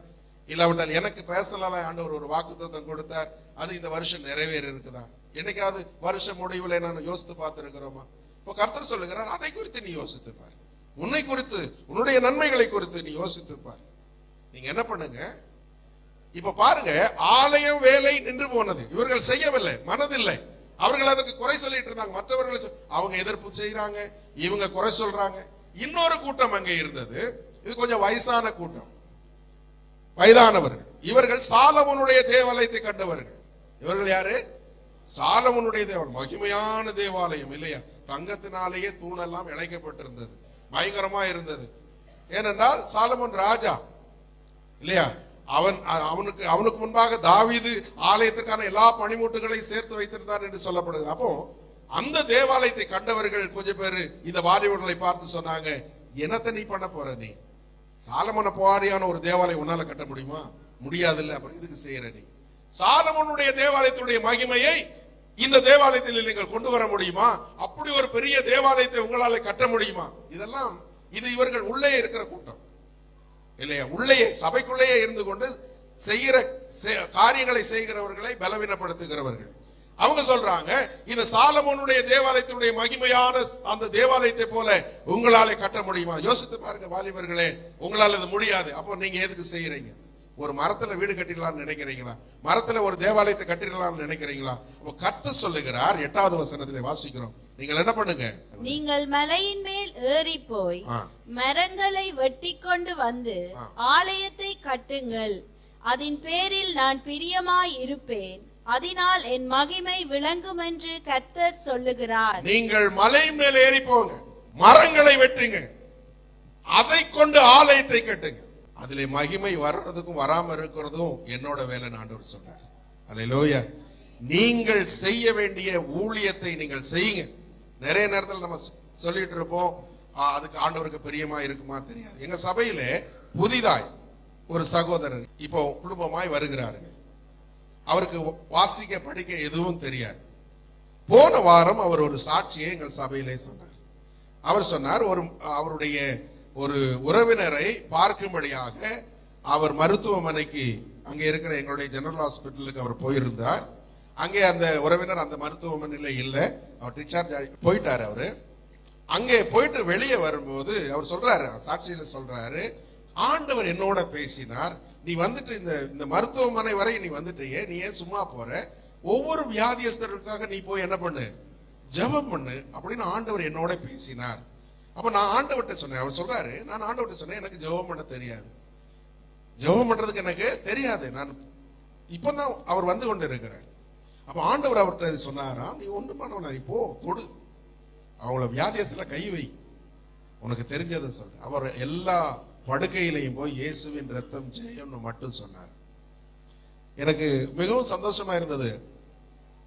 இல்லாவிட்டால் எனக்கு பேசலால ஆண்டவர் ஒரு வாக்குத்தத்தம் கொடுத்தார், அது இந்த வருஷம் நிறைவேற இருக்குதா? என்னைக்காவது வருஷ முடிவுல நான் யோசித்து பார்த்து இருக்கிறோமா? இப்போ கர்த்தர் சொல்லுகிறார், அதை குறித்து நீ யோசித்து பார். உன்னை குறித்து, உன்னுடைய நன்மைகளை குறித்து நீ யோசித்து பார். நீங்க என்ன பண்ணுங்க, இப்ப பாருங்க, ஆலயம் வேலை நின்று போனது. இவர்கள் செய்யவில்லை, மனதில்லை. அவர்கள் அதுக்கு குறை சொல்லிட்டு இருந்தாங்க. மற்றவர்கள் அவங்க எதிர்ப்பு செய்யறாங்க, இவங்க குறை சொல்றாங்க. இன்னொரு கூட்டம் அங்கே இருந்தது. இது கொஞ்சம் வயசான கூட்டம், வயதானவர்கள். இவர்கள் சாலமோனுடைய தேவாலயத்தை கண்டவர்கள். இவர்கள் யாரு? சாலமோனுடைய தேவாலயம், மகிமையான தேவாலயம் இல்லையா? தங்கத்தினாலேயே தூணெல்லாம் இழைக்கப்பட்டிருந்தது, பயங்கரமா இருந்தது. ஏனென்றால் சாலமோன் ராஜா இல்லையா? அவனுக்கு முன்பாக தாவீது ஆலயத்துக்கான எல்லா பணிமுட்டுகளையும் சேர்த்து வைத்திருந்தார் என்று சொல்லப்படுது. அப்போ அந்த தேவாலயத்தை கண்டவர்கள் கொஞ்சம் பேரு இந்த வாலிபர்களை பார்த்து சொன்னாங்க, என்னத்தை நீ பண்ண போற? நீ சாலமோன போராடியான ஒரு தேவாலயம் உன்னால கட்ட முடியுமா? முடியாது இல்ல. அப்புறம் இதுக்கு செய்யற நீ? சாலமோனுடைய தேவாலயத்துடைய மகிமையை இந்த தேவாலயத்தில் நீங்கள் கொண்டு வர முடியுமா? அப்படி ஒரு பெரிய தேவாலயத்தை உங்களால கட்ட முடியுமா? இதெல்லாம் இது இவர்கள் உள்ளே இருக்கிற கூட்டம் இல்லையா? உள்ளேயே சபைக்குள்ளேயே இருந்து கொண்டு செய்கிற காரியங்களை செய்கிறவர்களை பலவீனப்படுத்துகிறவர்கள். அவங்க சொல்றாங்க, இந்த சாலமோனுடைய தேவாலயத்தினுடைய மகிமையான அந்த தேவாலயத்தை போல உங்களால கட்ட முடியுமா? யோசித்து பாருங்க வாலிபர்களே, உங்களால அது முடியாது. அப்போ நீங்க எதுக்கு செய்யறீங்க? ஒரு மரத்துல வீடு கட்டிடலாம்னு நினைக்கிறீங்களா? மரத்துல ஒரு தேவாலயத்தை கட்டிடலாம்னு நினைக்கிறீங்களா? கர்த்தர் சொல்லுகிறார், 8வது வசனத்திலே வாசிக்கிறோம், நீங்கள் என்ன பண்ணுங்க? நீங்கள் மலையின் மேல் ஏறி போய் மரங்களை வெட்டி கொண்டு வந்து ஆலயத்தை கட்டுங்கள். அதன் பேரில் நான் பிரியமாய் இருப்பேன், அதனால் என் மகிமை விளங்கும் என்று கர்த்தர் சொல்லுகிறார். நீங்கள் மலை மேல் ஏறி போங்க, மரங்களை வெட்டுங்க, அதை கொண்டு ஆலயத்தை கட்டுங்க. அதுல மகிமை வர்றதுக்கும் வராம இருக்கிறதும் என்னோட வேலை ஆண்டவர் சொன்னார். அல்லேலூயா. நீங்கள் செய்ய வேண்டிய ஊழியத்தை நீங்கள் செய்யுங்க. நிறைய நேரத்தில் நம்ம சொல்லிட்டு இருப்போம், அதுக்கு ஆண்டவருக்கு பிரியமா இருக்குமா தெரியாது. எங்க சபையில புதிதாய் ஒரு சகோதரர் இப்போ குடும்பமாய் வருகிறார்கள். அவருக்கு வாசிக்க படிக்க எதுவும் தெரியாது. போன வாரம் அவர் ஒரு சாட்சியை எங்கள் சபையிலே சொன்னார். அவர் சொன்னார், அவருடைய ஒரு உறவினரை பார்க்கும்படியாக அவர் மருத்துவமனைக்கு, அங்கே இருக்கிற எங்களுடைய ஜெனரல் ஹாஸ்பிட்டலுக்கு அவர் போயிருந்தார். அங்கே அந்த உறவினர் அந்த மருத்துவமனையில் இல்லை, அவர் டிஸ்சார்ஜ் போயிட்டாரு. அவரு அங்கே போயிட்டு வெளியே வரும்போது அவர் சொல்றாரு, சாட்சியில சொல்றாரு, ஆண்டவர் என்னோட பேசினார், நீ வந்துட்டு இந்த மருத்துவமனை வரை நீ வந்துட்டியே, நீ ஏன் சும்மா போற? ஒவ்வொரு வியாதியஸ்தர்களுக்காக நீ போய் என்ன பண்ணு, ஜெபம் பண்ணு அப்படின்னு ஆண்டவர் என்னோட பேசினார். அப்ப நான் ஆண்டவர்கிட்ட சொன்னேன். அவர் சொல்றாரு, நான் ஆண்டவர்கிட்ட சொன்னேன், எனக்கு ஜெபம் பண்ண தெரியாது, ஜெபம் பண்றதுக்கு எனக்கு தெரியாது, நான் இப்பதான் அவர் வந்து கொண்டு இருக்கிறார். அப்ப ஆண்டவர் அவர்கிட்ட சொன்னாரா, நீ ஒன்று பண்ண, நீ போ, தொடு, அவங்கள வியாதியத்துல கை வை, உனக்கு தெரிஞ்சதை சொல்லு. அவர் எல்லா படுக்கையிலையும் போய் இயேசுவின் ரத்தம் ஜெயம்னு மட்டும் சொன்னார். எனக்கு மிகவும் சந்தோஷமா இருந்தது.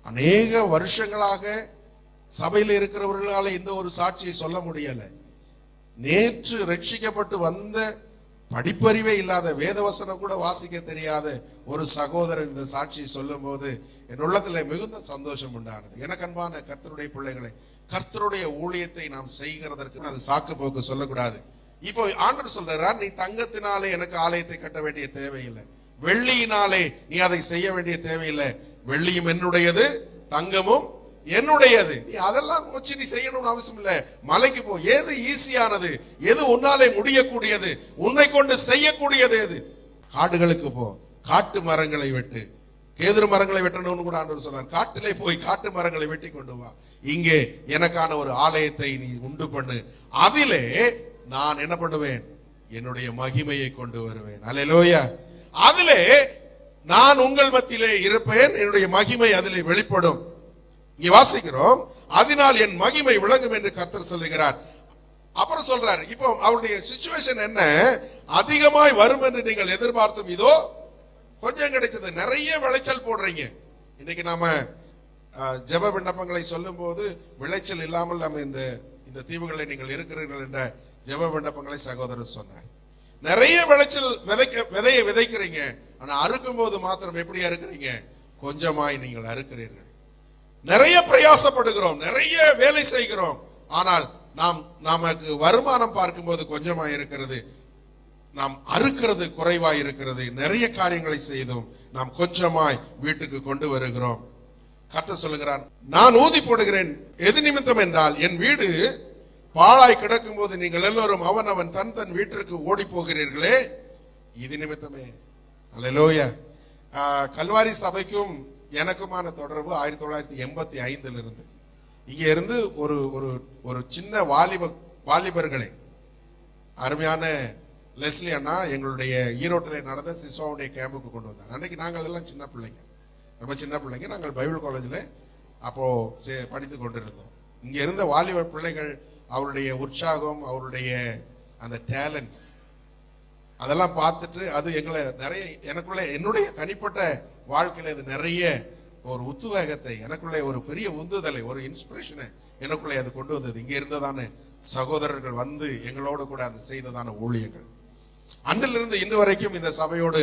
அநேக வருஷங்களாக சபையில் இருக்கிறவர்களால இந்த ஒரு சாட்சியை சொல்ல முடியல. நேற்று ரட்சிக்கப்பட்டு வந்த, படிப்பறிவே இல்லாத, வேதவசனம் கூட வாசிக்க தெரியாத ஒரு சகோதரர் இந்த சாட்சியை சொல்லும் போது என் உள்ளத்துல மிகுந்த சந்தோஷம் உண்டானது. எனக்கு அன்பான கர்த்தருடைய பிள்ளைகளை, கர்த்தருடைய ஊழியத்தை நாம் செய்கிறதற்கு அது சாக்கு போக்கு சொல்லக்கூடாது. இப்போ ஆண்டவர் சொல்றார், நீ தங்கத்தினாலே எனக்கு ஆலயத்தை கட்ட வேண்டிய தேவையில்லை, வெள்ளியினாலே நீ அதை செய்ய வேண்டிய தேவையில்லை. வெள்ளியும் என்னுடையது, தங்கமும் என்னுடையது. நீ அதெல்லாம் வச்சு நீ செய்யணும்னு அவசியம் இல்லை. மலைக்கு போ. எது ஈஸியானது, எது உன்னாலே முடியக்கூடியது, உன்னை கொண்டு செய்யக்கூடியது எது? காடுகளுக்கு போ, காட்டு மரங்களை வெட்டு. கேதுரு மரங்களை வெட்டணும்னு கூட ஆண்டவர் சொன்னார். காட்டிலே போய் காட்டு மரங்களை வெட்டி கொண்டு வா, இங்கே எனக்கான ஒரு ஆலயத்தை நீ உண்டு பண்ணு, அதிலே நான் என்ன பண்ணுவேன், என்னுடைய மகிமையை கொண்டு வருவேன். அல்லேலூயா. அதிலே நான் உங்கள் மத்தியிலே இருப்பேன், என்னுடைய மகிமை அதிலே வெளிப்படும். இங்கே வாசிக்கிறோம், அதனால் என் மகிமை விளங்கும் என்று கர்த்தர் சொல்லுகிறார். அப்புறம் சொல்றாரு, இப்போ அவருடைய சிச்சுவேஷன் என்ன, அதிகமாய் வரும் என்று நீங்கள் எதிர்பார்த்தும் இதோ கொஞ்சம் கிடைச்சது. நிறைய விளைச்சல் போடுறீங்க. இன்னைக்கு நாம ஜெப விண்ணப்பங்களை சொல்லும் போது விளைச்சல் இல்லாமல் நம்ம இந்த தீவுகளில் நீங்கள் இருக்கிறீர்கள் என்ற ஜெப விண்ணப்பங்களை சகோதரர் சொன்னார். நிறைய விளைச்சல் விதையை விதைக்கிறீங்க, ஆனா அறுக்கும் போது மாத்திரம் எப்படியா இருக்கிறீங்க, கொஞ்சமாய் நீங்கள் அறுக்கிறீர்கள். நிறைய பிரயாசப்படுகிறோம், நிறைய வேலை செய்கிறோம், ஆனால் நமக்கு வருமானம் பார்க்கும்போது கொஞ்சமாய் இருக்கிறது, நாம் அறுக்கிறது குறைவாய் இருக்கிறது. நிறைய காரியங்களை செய்தோம், நாம் கொஞ்சமாய் வீட்டுக்கு கொண்டு வருகிறோம். கர்த்தர் சொல்லுகிறார், நான் ஊதி போடுகிறேன். எது நிமித்தம் என்றால், என் வீடு பாழாய் கிடக்கும் போது நீங்கள் எல்லோரும் அவன் தன் வீட்டிற்கு ஓடி போகிறீர்களே, இது நிமித்தமே. அல்லேலூயா. கல்வாரி சபைக்கும் எனக்குமான தொடர்பு 1985 இருந்து. இங்க இருந்து ஒரு சின்ன வாலிபர்களை, அருமையான லெஸ்லி அண்ணா எங்களுடைய ஈரோட்டில் நடந்த சிசுவாவுடைய கேம்புக்கு கொண்டு வந்தார். அன்னைக்கு நாங்கள் எல்லாம் சின்ன பிள்ளைங்க, ரொம்ப சின்ன பிள்ளைங்க. நாங்கள் பைபிள் காலேஜில் அப்போ படித்து கொண்டிருந்தோம். இங்க இருந்த வாலிபர் பிள்ளைகள், அவருடைய உற்சாகம், அவருடைய அந்த டேலண்ட்ஸ், அதெல்லாம் பார்த்துட்டு அது எங்களை நிறைய, எனக்குள்ள என்னுடைய தனிப்பட்ட வாழ்க்கையில இது நிறைய ஒரு உத்வேகத்தை, எனக்குள்ளே ஒரு பெரிய உந்துதலை, ஒரு இன்ஸ்பிரேஷனை எனக்குள்ளே அது கொண்டு வந்தது. இங்க இருந்ததான சகோதரர்கள் வந்து எங்களோடு கூட அந்த செய்ததான ஊழியர்கள், அன்றிலிருந்து இன்று வரைக்கும் இந்த சபையோடு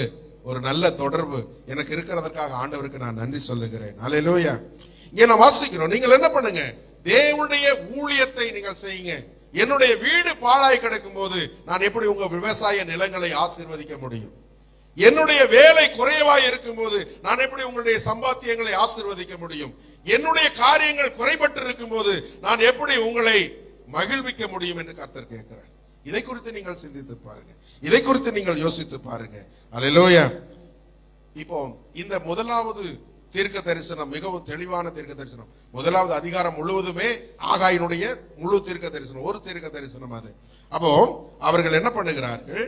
ஒரு நல்ல தொடர்பு எனக்கு இருக்கிறதற்காக ஆண்டவருக்கு நான் நன்றி சொல்லுகிறேன். அல்லேலூயா. இங்க நான் வாசிக்கிறோம், நீங்கள் என்ன பண்ணுங்க, தேவனுடைய ஊழியத்தை நீங்கள் செய்யுங்க. என்னுடைய வீடு பாழாய் கிடக்கும் போது நான் எப்படி உங்க விவசாய நிலங்களை ஆசீர்வதிக்க முடியும்? என்னுடைய வேலை குறைவாய் இருக்கும் போது நான் எப்படி உங்களுடைய சம்பாத்தியங்களை ஆசீர்வதிக்க முடியும்? என்னுடைய காரியங்கள் குறைபட்டு இருக்கும் போது நான் எப்படி உங்களை மகிழ்விக்க முடியும் என்று கர்த்தர் கேட்கிறார். இதை குறித்து நீங்கள் சிந்தித்து பாருங்க, இதை குறித்து நீங்கள் யோசித்து பாருங்க. அல்லேலூயா. இப்போ இந்த முதலாவது தீர்க்க தரிசனம் மிகவும் தெளிவான தீர்க்க தரிசனம். முதலாவது அதிகாரம் முழுவதுமே ஆகாயினுடைய முழு தீர்க்க தரிசனம், ஒரு தீர்க்க தரிசனம் அது. அப்போ அவர்கள் என்ன பண்ணுகிறார்கள்,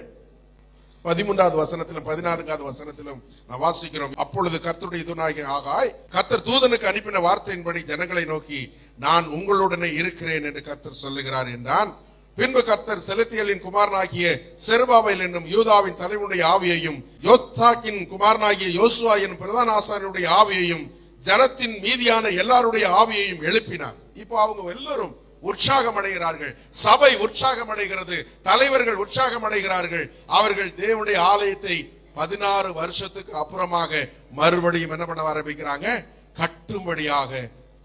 13வது வசனத்திலும் 14வது வசனத்திலும் நான் வாசிக்கிறோம், அப்பொழுது கர்த்தருடைய தூதனாகிய ஆகாய் கர்த்தர் தூதனுக்கு அனுப்பின வார்த்தையின்படி ஜனங்களை நோக்கி, நான் உங்களுடனே இருக்கிறேன் என்று கர்த்தர் சொல்லுகிறார் என்றான். பின்பு கர்த்தர் செலத்தியலின் குமாரனாகிய செருபாபேல் என்னும் யூதாவின் தலைவனுடைய ஆவியையும், யோசாக்கின் குமாரனாகிய யோசுவா என்னும் பிரதான ஆசாரியனுடைய ஆவியையும், ஜனத்தின் மீதியான எல்லாருடைய ஆவியையும் எழுப்பினார். இப்போ அவங்க எல்லோரும் உற்சாகம் அடைகிறார்கள், சபை உற்சாகம் அடைகிறது, தலைவர்கள் உற்சாகம் அடைகிறார்கள். அவர்கள் தேவனுடைய ஆலயத்தை 16 வருஷத்துக்கு அப்புறமாக மறுபடியும் என்ன பண்ண ஆரம்பிக்கிறாங்க, கட்டும்படியாக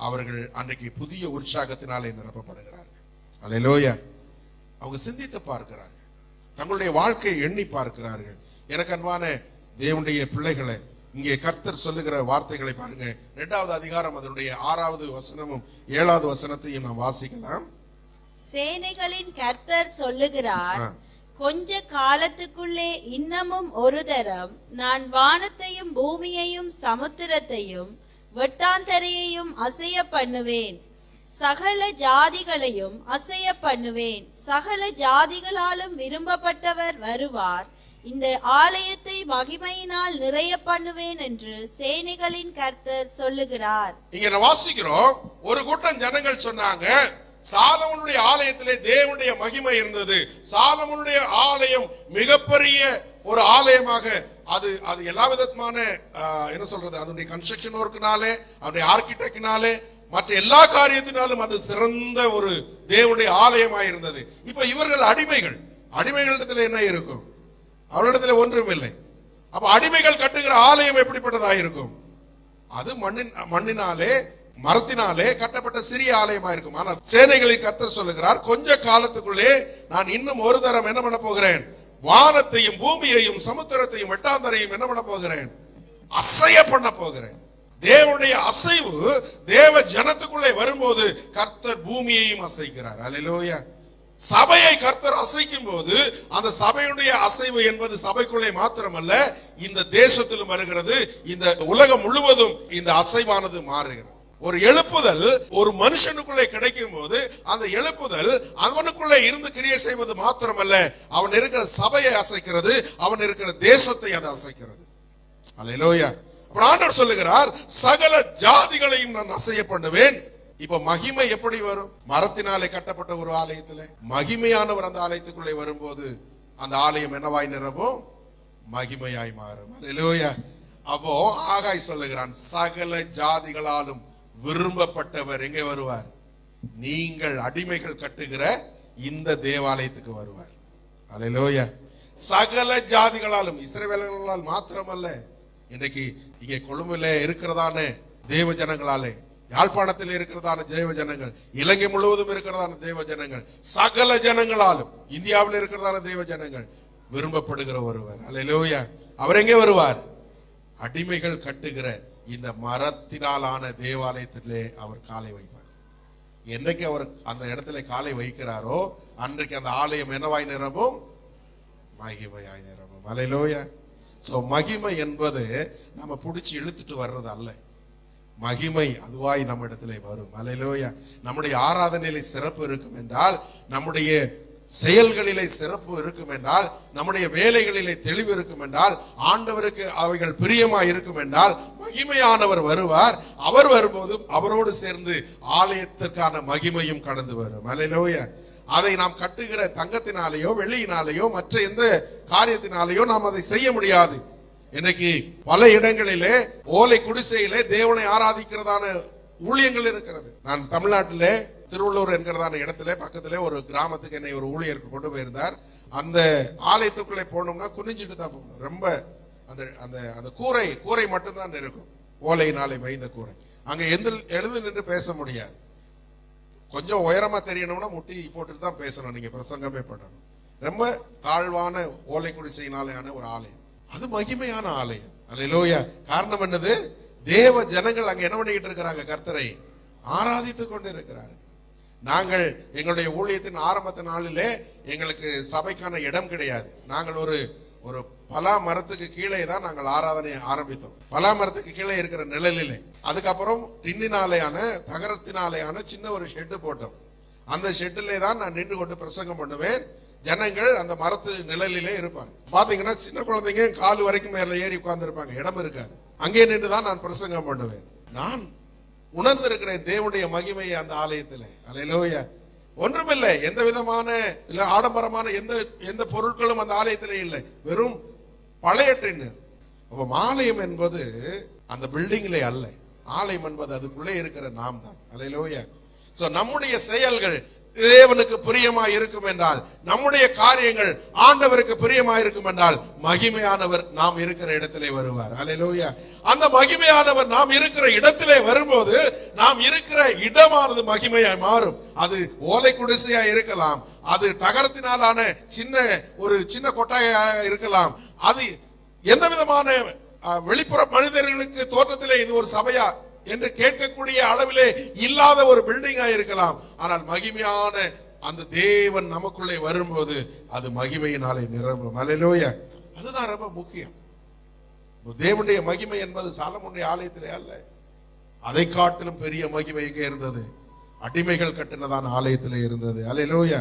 அவர்கள் அன்றைக்கு புதிய உற்சாகத்தினாலே நிரப்பப்படுகிறார்கள். அல்லேலூயா. அவங்க சிந்தித்து பார்க்கிறார்கள், தங்களுடைய வாழ்க்கையை எண்ணி பார்க்கிறார்கள். எனக்கு அன்பான தேவனுடைய பிள்ளைகளை, இங்கே கர்த்தர் சொல்லுகிற வார்த்தைகளை பாருங்க. 2வது அதிகாரம் அதனுடைய 6வது வசனமும் 7வது வசனத்தையும் நாம் வாசிக்கலாம். சேனைகளின் கர்த்தர் சொல்லுகிறார், கொஞ்ச காலத்துக்குள்ளே இன்னமும் ஒரு தரம் நான் வானத்தையும் பூமியையும் சமுத்திரத்தையும் வெட்டாந்தரையையும் அசைய பண்ணுவேன், சகல ஜாதிகளையும் அசைய பண்ணுவேன், சகல ஜாதிகளாலும் விரும்பப்பட்டவர் வருவார், இந்த ஆலயத்தை மகிமையினால் நிறைய பண்ணுவேன் என்று சேனைகளின் கர்த்தர் சொல்லுகிறார். இங்க வாசிக்கிறோம், ஒரு கூட்டம் ஜனங்கள் சொன்னாங்க, சாலமோனுடைய ஆலயத்திலே தேவனுடைய மகிமை இருந்தது, சாலமோனுடைய ஆலயம் மிகப்பெரிய ஒரு ஆலயமாக, அது எல்லா விதமான என்ன சொல்றது, அதனுடைய கன்ஸ்ட்ரக்ஷன் ஒர்க்னாலே, அதனுடைய ஆர்கிடெக்ட்னாலே, மற்ற எல்லா காரியத்தினாலும் அது சிறந்த ஒரு தேவனுடைய ஆலயமாக இருந்தது. இப்ப இவர்கள் அடிமைகளிடத்தில் என்ன இருக்கும்? அவரிடத்துல ஒன்றும் இல்லை. அப்ப அடிமைகள் கட்டுகிற ஆலயம் எப்படிப்பட்டதா இருக்கும்? அது மண்ணினாலே மரத்தினாலே கட்டப்பட்ட சிறிய ஆலயமா இருக்கும். ஆனால் சேனைகளின் கர்த்தர் சொல்லுகிறார், கொஞ்ச காலத்துக்குள்ளே நான் இன்னும் ஒரு தரம் என்ன பண்ண போகிறேன்? வானத்தையும் பூமியையும் சமுத்திரத்தையும் வெட்டாந்தரையும் என்ன பண்ண போகிறேன்? அசைய பண்ண போகிறேன். தேவனுடைய அசைவு தேவ ஜனத்துக்குள்ளே வரும்போது கர்த்தர் பூமியையும் அசைக்கிறார். அல்லேலூயா. சபையை கர்த்தர் அசைக்கும் போது அந்த சபையுடைய அசைவு என்பது சபைக்குள்ளே மாத்திரமல்ல, இந்த தேசத்திலும் வருகிறது. இந்த உலகம் முழுவதும் இந்த அசைவானது மாறுகிறது. ஒரு எழுப்புதல் ஒரு மனுஷனுக்குள்ளே கிடைக்கும் போது அந்த எழுப்புதல் அவனுக்குள்ளே இருந்து கிரியை செய்வது மாத்திரமல்ல, அவன் இருக்கிற சபையை அசைக்கிறது, அவன் இருக்கிற தேசத்தை அது அசைக்கிறது. அல்லேலூயா. ஆண்டவர் சொல்லுகிறார், சகல ஜாதிகளையும் நான் அசைய பண்ணுவேன். இப்ப மகிமை எப்படி வரும்? மரத்தினாலே கட்டப்பட்ட ஒரு ஆலயத்துல மகிமையானவர் அந்த ஆலயத்துக்குள்ளே வரும்போது அந்த ஆலயம் என்னவாய் நிரம்பும்? மகிமையாய் மாறும். அல்லேலூயா. அப்போ ஆகாய் சொல்லுகிறான், சகல ஜாதிகளாலும் விரும்பப்பட்டவர் எங்கே வருவார்? நீங்கள் அடிமைகள் கட்டுகிற இந்த தேவாலயத்துக்கு வருவார். அல்லேலூயா. சகல ஜாதிகளாலும், இஸ்ரவேலர்களால் மாத்திரமல்ல, இன்றைக்கு இங்கே கொழும்புல இருக்கிறதான தேவ ஜனங்களாலே, யாழ்ப்பாணத்தில் இருக்கிறதான தேவ ஜனங்கள், இலங்கை முழுவதும் இருக்கிறதான தேவ ஜனங்கள், சகல ஜனங்களாலும், இந்தியாவில் இருக்கிறதான தேவ ஜனங்கள் விரும்பப்படுகிற ஒருவர். அல்லேலூயா. அவர் எங்கே வருவார்? அடிமைகள் கட்டுகிற இந்த மரத்தினாலான தேவாலயத்திலே அவர் காலை வைப்பார். என்றைக்கு அவர் அந்த இடத்துல காலை வைக்கிறாரோ அன்றைக்கு அந்த ஆலயம் என்னவாய் நிரம்பும்? மகிமையாய் நிரம்பும். அல்லேலூயா. சோ மகிமை என்பது நம்ம பிடிச்சி இழுத்துட்டு வர்றது அல்ல. மகிமை அதுவாய் நம்ம இடத்துல வரும். அல்லேலூயா. நம்முடைய ஆராதனையிலே சிறப்பு இருக்கும் என்றால், நம்முடைய செயல்களிலே சிறப்பு இருக்கும் என்றால், நம்முடைய வேலைகளிலே தெளிவு இருக்கும் என்றால், ஆண்டவருக்கு அவைகள் பிரியமா இருக்கும் என்றால், மகிமையானவர் வருவார். அவர் வரும்போது அவரோடு சேர்ந்து ஆலயத்திற்கான மகிமையும் கடந்து வரும். அல்லேலூயா. அதை நாம் கட்டுகிற தங்கத்தினாலேயோ வெள்ளியினாலேயோ மற்ற எந்த காரியத்தினாலேயோ நாம் அதை செய்ய முடியாது. இன்னைக்கு பல இடங்களிலே ஓலை குடிசையிலே தேவனை ஆராதிக்கிறதான ஊழியங்கள் இருக்கிறது. நான் தமிழ்நாட்டிலே திருவள்ளூர் என்கிறதான இடத்துல பக்கத்திலே ஒரு கிராமத்துக்கு என்னை ஒரு ஊழியருக்கு கொண்டு போயிருந்தார். அந்த ஆலயத்துக்குள்ளே போனோம்னா குனிஞ்சிட்டு தான் போகணும். ரொம்ப அந்த அந்த அந்த கூரை மட்டும்தான் இருக்கும், ஓலையினாலே வைந்த கூரை. அங்க எழுந்து நின்று பேச முடியாது. கொஞ்சம் உயரமா தெரியணும்னா முட்டி போட்டுட்டு தான் பேசணும், நீங்க பிரசங்கமே பண்ணணும். ரொம்ப தாழ்வான ஓலை குடிசையினாலேயான ஒரு ஆலயம், அது மகிமையான ஆலயம். அல்லேலூயா. காரணம் என்னது? தேவ ஜனங்கள் அங்க என்ன பண்ணிக்கிட்டு இருக்கிறாங்க? கர்த்தரை ஆராதித்துக் கொண்டு இருக்கிறார்கள். நாங்கள் எங்களுடைய ஊழியத்தின் ஆரம்பத்த நாளிலே எங்களுக்கு சபைக்கான இடம் கிடையாது. நாங்கள் ஒரு பலா மரத்துக்கு கீழே தான் நாங்கள் ஆராதனை ஆரம்பித்தோம். பலா மரத்துக்கு கீழே இருக்கிற நிழலிலே. அதுக்கப்புறம் டின்னினாலேயான தகரத்தினாலேயான சின்ன ஒரு ஷெட்டு போட்டோம். அந்த ஷெட்டிலே தான் நான் நின்று கொண்டு பிரசங்கம் பண்ணுவேன். ஜனங்கள் அந்த மரத்து நிழலிலே இருப்பாங்க. பாத்தீங்கன்னா சின்ன குழந்தைங்க கால் வரைக்கும் மேல ஏறி உட்கார்ந்து இருப்பாங்க, இடம் இருக்காது. அங்கே நின்று தான் நான் பிரசங்கம் பண்ணுவேன். நான் உணர்ந்திருக்கிறேன் தேவனுடைய மகிமையை அந்த ஆலயத்திலே. அல்லேலூயா. ஒன்றுமில்லை, எந்த விதமான இல்ல ஆடம்பரமான எந்த பொருட்களும் அந்த ஆலயத்திலே இல்லை. வெறும் பழைய டின்னு. அப்ப ஆலயம் என்பது அந்த பில்டிங்லே அல்ல, ஆலயம் என்பது அதுக்குள்ளே இருக்கிற நாம் தான். அல்லேலூயா. சோ நம்முடைய செயல்கள் தேவனுக்கு பிரியமா இருக்கும் என்றால், நம்முடைய காரியங்கள் ஆண்டவருக்கு பிரியமா இருக்கும் என்றால், மகிமையானவர் நாம் இருக்கிற இடத்திலே வருவார். அல்லேலூயா. அந்த மகிமையானவர் நாம் இருக்கிற இடத்திலே வரும்போது நாம் இருக்கிற இடமானது மகிமையாய் மாறும். அது ஓலை குடிசையா இருக்கலாம், அது தகரத்தினாலான ஒரு சின்ன கொட்டாயா இருக்கலாம், அது எந்த விதமான வெளிப்புற மனிதர்களுக்கு தோற்றத்திலே இது ஒரு சபையா என்று கேட்கக்கூடிய அளவிலே இல்லாத ஒரு பில்டிங்கா இருக்கலாம். ஆனால் மகிமையான அந்த தேவன் நமக்குள்ளே வரும்போது அது மகிமையினாலே நிரம்பும். அல்லேலூயா. அதுதான் ரொம்ப முக்கியம். தேவனுடைய மகிமை என்பது சாலமோனுடைய ஆலயத்திலே அல்ல, அதை காட்டிலும் பெரிய மகிமை எங்கே இருந்தது? அடிமைகள் கட்டினதான ஆலயத்திலே இருந்தது. அல்லேலூயா.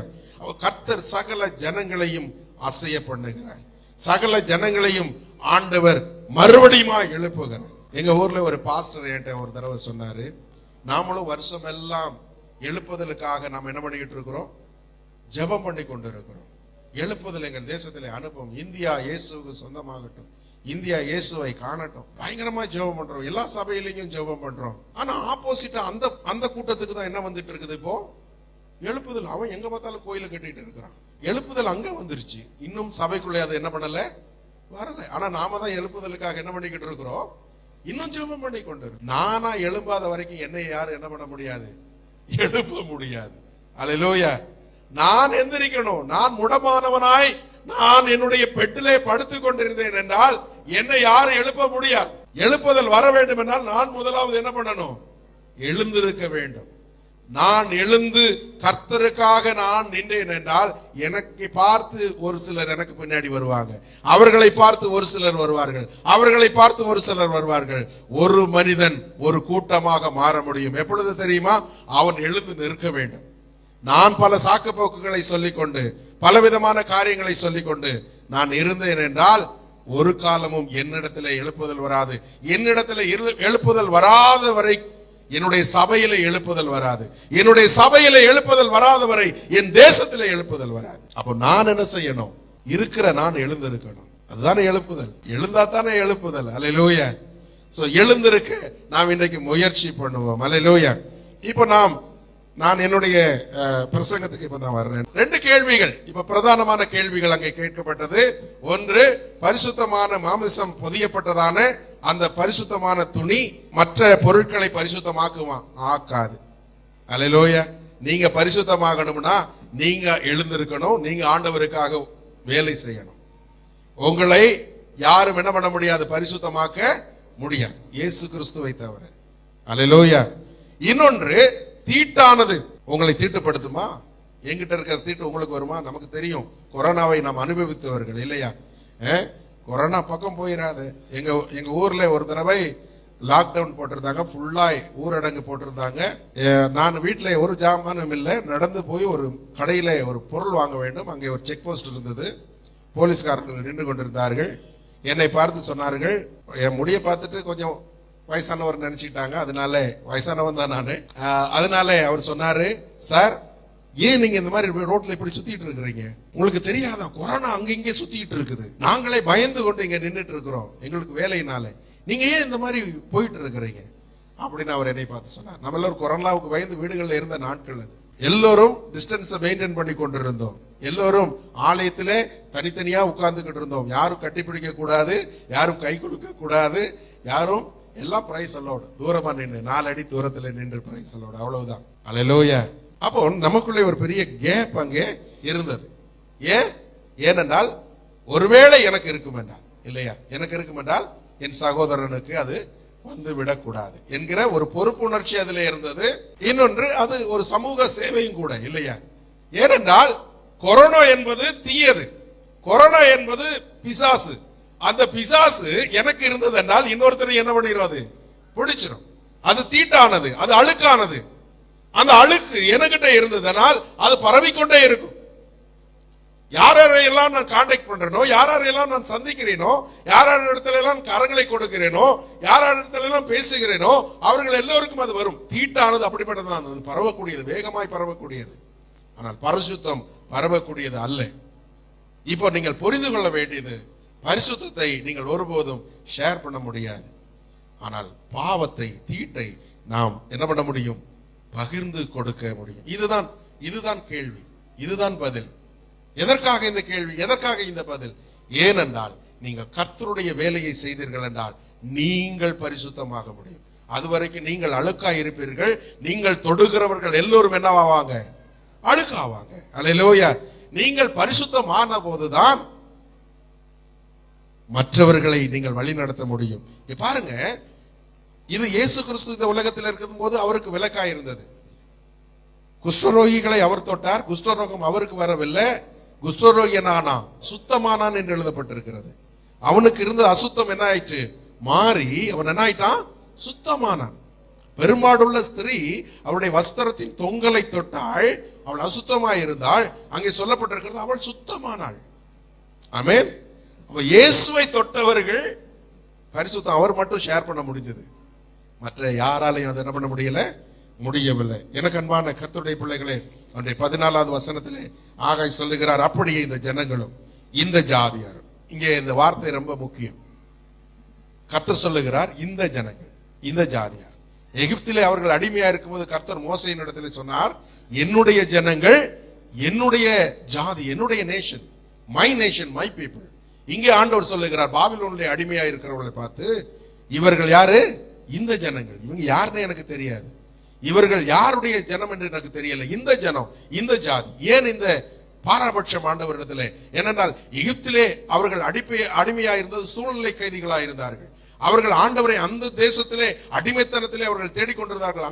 கர்த்தர் சகல ஜனங்களையும் அசைய பண்ணுகிறார். சகல ஜனங்களையும் ஆண்டவர் மறுபடியும் எழுப்புகிறார். எங்க ஊர்ல ஒரு பாஸ்டர் என்கிட்ட ஒரு தடவை சொன்னாரு, நாமளும் வருஷம் எல்லாம் எழுப்புதலுக்காக நாம் என்ன பண்ணிக்கிட்டு இருக்கிறோம்? ஜெபம் பண்ணி கொண்டு இருக்கிறோம். எழுப்புதல் எங்கள் தேசத்திலே அனுப்பும். இந்தியா இயேசுவுக்கு சொந்தமாகட்டும், இந்தியா இயேசுவை காணட்டும். பயங்கரமா ஜெபம் பண்றோம், எல்லா சபையிலையும் ஜெபம் பண்றோம். ஆனா ஆப்போசிட்டா அந்த கூட்டத்துக்கு தான் என்ன வந்துட்டு இருக்குது இப்போ? எழுப்புதல். அவன் எங்க பார்த்தாலும் கோயில கட்டிட்டு இருக்கிறான். எழுப்புதல் அங்க வந்துருச்சு, இன்னும் சபைக்குள்ளே அது என்ன பண்ணல? வரல. ஆனா நாம தான் எழுப்புதலுக்காக என்ன பண்ணிக்கிட்டு இருக்கிறோம்? இன்னும் ஜெபம் பண்ணி கொண்டு. நானா எழும்பாத வரைக்கும் என்னை யாரும் என்ன பண்ண முடியாது? எழுப்ப முடியாது. அல்லேலூயா. நான் எந்திரிக்கணும். நான் முடமானவனாய் நான் என்னுடைய பெட்டிலே படுத்துக் கொண்டிருந்தேன் என்றால் என்னை யாரும் எழுப்ப முடியாது. எழுப்புதல் வர வேண்டும் என்றால் நான் முதலாவது என்ன பண்ணணும்? எழுந்திருக்க வேண்டும். நான் எழுந்து கர்த்தருக்காக நான் நின்றேன் என்றால் எனக்கு பார்த்து ஒரு சிலர் எனக்கு பின்னாடி வருவாங்க, அவர்களை பார்த்து ஒரு சிலர் வருவார்கள், அவர்களை பார்த்து ஒரு சிலர் வருவார்கள். ஒரு மனிதன் ஒரு கூட்டமாக மாற முடியும் எப்பொழுது தெரியுமா? அவன் எழுந்து நிற்க வேண்டும். நான் பல சாக்கு போக்குகளை சொல்லிக்கொண்டு பலவிதமான காரியங்களை சொல்லிக்கொண்டு நான் இருந்தேன் என்றால் ஒரு காலமும் என்னிடத்தில் எழுப்புதல் வராது. என்னிடத்தில் எழுப்புதல் வராத வரை என்னுடைய சபையில எழுப்புதல் வராது. என்னுடைய சபையில எழுப்புதல் வராத வரை என் தேசத்தில எழுப்புதல் வராது. அப்போ நான் என்ன செய்யணும்? இருக்கிற நான் எழுந்திருக்கணும். அதுதானே எழுப்புதல். எழுந்தா தானே எழுப்புதல். அல்லேலூயா. சோ எழுந்திருக்க நாம் இன்றைக்கு முயற்சி பண்ணுவோம். அல்லேலூயா. இப்போ நான் என்னுடைய பிரசங்கத்துக்கு இப்ப நான் வர்றேன். 2 கேள்விகள் இப்ப பிரதானமான கேள்விகள் அங்கே கேட்கப்பட்டது. ஒன்று, பரிசுத்தமான மாமிசம் பொதியப்பட்டதான அந்த பரிசுத்தமான துணி மற்ற பொருட்களை பரிசுத்தமாக்குமா? ஆக்காது. அல்லேலூயா. நீங்க பரிசுத்தமாகணும்னா நீங்க எழுந்திருக்கணும். நீங்க ஆண்டவருக்காக வேலை செய்யணும். உங்களை யாரும் என்ன பண்ண முடியாது? பரிசுத்தமாக்க முடியாது, இயேசு கிறிஸ்துவை தவிர. அல்லேலூயா. இன்னொன்று, தீட்டானது உங்களை தீட்டுப்படுத்துமா? எங்கிட்ட இருக்கிற தீட்டு உங்களுக்கு வருமா? நமக்கு தெரியும், கொரோனாவை நாம் அனுபவித்தவர்கள் இல்லையா? கொரோனா பக்கம் போயிடாது. எங்க ஊர்ல ஒரு தடவை லாக்டவுன் போட்டிருந்தாங்க, ஃபுல்லாய் ஊரடங்கு போட்டிருந்தாங்க. நான் வீட்டுல ஒரு ஜாமானும் இல்லை, நடந்து போய் ஒரு கடையில ஒரு பொருள் வாங்க வேண்டும். அங்கே ஒரு செக் போஸ்ட் இருந்தது. போலீஸ்காரர்கள் நின்று கொண்டிருந்தார்கள். என்னை பார்த்து சொன்னார்கள், என் முடிய பார்த்துட்டு கொஞ்சம் வயசானவர் நினைச்சுக்கிட்டாங்க, அதனால வயசானவன் தான் நானு. அதனால அவர் சொன்னாரு, சார் ஏன் நீங்க இந்த மாதிரி ரோட்ல இப்படி சுத்திட்டு இருக்கிறீங்க? உங்களுக்கு தெரியாதா கொரோனா அங்க இங்கே சுத்திட்டு இருக்குது? நாங்களே பயந்து கொண்டு இங்க நின்றுட்டு இருக்கிறோம் எங்களுக்கு வேலையினால. நீங்க ஏன் இந்த மாதிரி போயிட்டு இருக்கிறீங்க அப்படின்னு அவர் என்னை பார்த்து சொன்னார். நம்ம எல்லாரும் கொரோனாவுக்கு பயந்து வீடுகளில் இருந்த நாட்கள் அது. எல்லோரும் டிஸ்டன்ஸை மெயின்டைன் பண்ணி கொண்டிருந்தோம். எல்லோரும் ஆலயத்திலே தனித்தனியா உட்கார்ந்துகிட்டு இருந்தோம். யாரும் கட்டிப்பிடிக்க கூடாது, யாரும் கை கொடுக்க கூடாது, யாரும் எல்லாம் பிரைஸ் அலோடு. தூரமா நின்று 4 அடி தூரத்துல நின்று பிரைஸ் அலோடு, அவ்வளவுதான். அல்லேலூயா. அப்போ நமக்குள்ளே ஒரு பெரிய கேப் அங்கே இருந்தது. ஏனென்றால் ஒருவேளை எனக்கு இருக்கும் என்றால், இல்லையா, எனக்கு இருக்கும் என்றால் என் சகோதரனுக்கு அது வந்து விடக்கூடாது என்கிற ஒரு பொறுப்புணர்ச்சி அதிலே இருந்தது. இன்னொன்று, அது ஒரு சமூக சேவையும் கூட, இல்லையா? ஏனென்றால் கொரோனா என்பது தீயது, கொரோனா என்பது பிசாசு. அந்த பிசாசு எனக்கு இருந்தது என்றால் இன்னொருத்தர் என்ன பண்ணிடுறது? பிடிச்சிடும். அது தீட்டானது, அது அழுக்கானது. அந்த அழுக்கு எனக்கிட்ட இருந்ததனால் அது பரவிக்கொண்டே இருக்கும். யாரெல்லாம் நான் கான்டாக்ட் பண்றேனோ, யாரெல்லாம் நான் சந்திக்கிறேனோ, இடத்துல எல்லாம் கரங்களை கொடுக்கிறேனோ, இடத்துல எல்லாம் பேசுகிறேனோ, அவர்கள் எல்லோருக்கும் அது வரும். தீட்டானது அப்படிப்பட்டதுதான், அது பரவக்கூடியது, வேகமாய் பரவக்கூடியது. ஆனால் பரிசுத்தம் பரவக்கூடியது அல்ல. இப்போ நீங்கள் புரிந்து கொள்ள வேண்டியது, பரிசுத்தத்தை நீங்கள் ஒருபோதும் ஷேர் பண்ண முடியாது. ஆனால் பாவத்தை, தீட்டை நாம் என்ன பண்ண முடியும்? பகிர்ந்து கொடுக்க முடியும். இதுதான் கேள்வி, இதுதான் பதில். எதற்காக இந்த கேள்வி, எதற்காக இந்த பதில்? ஏனென்றால் நீங்கள் கர்த்தருடைய வேலையை செய்தீர்கள் என்றால் நீங்கள் பரிசுத்தமாக முடியும். அதுவரைக்கும் நீங்கள் அழுக்காய் இருப்பீர்கள். நீங்கள் தொடுகிறவர்கள் எல்லோரும் என்னவாவாங்க? அழுக்காவாங்க. அல்லேலூயா. நீங்கள் பரிசுத்தமான போதுதான் மற்றவர்களை நீங்கள் வழி நடத்த முடியும். பாருங்க, இது இயேசு கிறிஸ்து இந்த உலகத்தில் இருக்கும் போது அவருக்கு விலக்காய் இருந்தது. குஷ்டரோகிகளை அவர் தொட்டார், குஷ்டரோகம் அவருக்கு வரவில்லை. குஷ்டரோகியனானா சுத்தமானான் என்று எழுதப்பட்டிருக்கிறது. அவனுக்கு இருந்த அசுத்தம் என்ன ஆயிற்று? மாறி அவன் என்ன ஆயிட்டான்? சுத்தமானான். பெரும்பாடுள்ள ஸ்திரீ அவருடைய வஸ்திரத்தின் தொங்கலை தொட்டாள், அவள் அசுத்தமாய் இருந்தாள். அங்கே சொல்லப்பட்டிருக்கிறது அவள் சுத்தமானாள். ஆமென். அப்ப இயேசுவை தொட்டவர்கள் பரிசுத்தம் அவர் மட்டும் ஷேர் பண்ண முடிஞ்சது, மற்ற யாராலையும் அதை என்ன பண்ண முடியவில்லை. எனக்கு அன்பான கர்த்தருடைய பிள்ளைகளே, அவருடைய 14வது வசனத்திலே ஆகாய் சொல்லுகிறார், அப்படியே இந்த ஜனங்களும் இந்த ஜாதியாரும். இங்கே இந்த வார்த்தை ரொம்ப முக்கியம். கர்த்தர் சொல்லுகிறார் இந்த ஜனங்கள், இந்த ஜாதியார். எகிப்திலே அவர்கள் அடிமையா இருக்கும்போது கர்த்தர் மோசேயின் இடத்துல சொன்னார், என்னுடைய ஜனங்கள், என்னுடைய ஜாதி, என்னுடைய nation, my nation, my people. இங்கே ஆண்டவர் சொல்லுகிறார், பாபிலோனிலே அடிமையா இருக்கிறவர்களை பார்த்து, இவர்கள் யாரு? இந்த ஜனங்கள். இவங்க யாருன்னு எனக்கு தெரியாது, இவர்கள் யாருடைய ஜனம் என்று எனக்கு தெரியல. இந்த ஜனம், இந்த ஜாதி. ஏன் இந்த பாரபட்சம் ஆண்டவரிடத்திலே? ஏனென்றால் எகிப்திலே அவர்கள் அடிமையா இருந்தது, சூழ்நிலை கைதிகளா இருந்தார்கள். அவர்கள் ஆண்டவரை அந்த தேசத்திலே அடிமைத்தனத்திலே அவர்கள் தேடிக்கொண்டிருந்தார்கள்.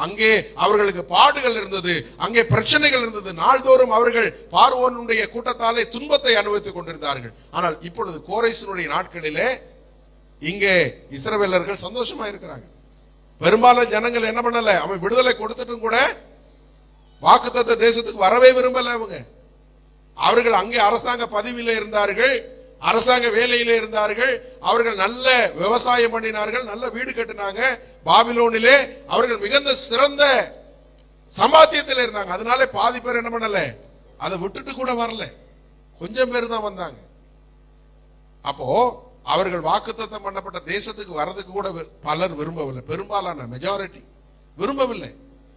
அங்கே அவர்களுக்கு பாடுகள் இருந்தது, அங்கே பிரச்சனைகள் இருந்தது. நாள்தோறும் அவர்கள் பார்வோனுடைய கூட்டத்தாலே துன்பத்தை அனுபவித்துக் கொண்டிருந்தார்கள். ஆனால் இப்பொழுது கோரேசினுடைய நாட்களிலே இங்கே இஸ்ரவேலர்கள் சந்தோஷமா இருக்கிறாங்க. பெரும்பாலான ஜனங்கள் என்ன பண்ணல, அவன் விடுதலை கொடுத்துட்டும் கூட வாக்குத்தத்த தேசத்துக்கு வரவே விரும்பல. அவர்கள் அங்கே அரசாங்க பதவியில இருந்தார்கள், அரசாங்க வேலையில இருந்தார்கள், அவர்கள் நல்ல விவசாயம் பண்ணினார்கள், நல்ல வீடு கட்டினாங்க. பாபிலோனிலே அவர்கள் மிகுந்த சிறந்த சம்பாத்தியத்தில் இருந்தாங்க. அதனால பாதி பேர் என்ன பண்ணல, அதை விட்டுட்டு கூட வரல, கொஞ்சம் பேர் தான் வந்தாங்க. அப்போ அவர்கள் வாக்குத்தத்தம் பண்ணப்பட்ட தேசத்துக்கு வரதுக்கு கூட பலர் விரும்பவில்லை, பெரும்பாலான மெஜாரிட்டி விரும்பவில்லை.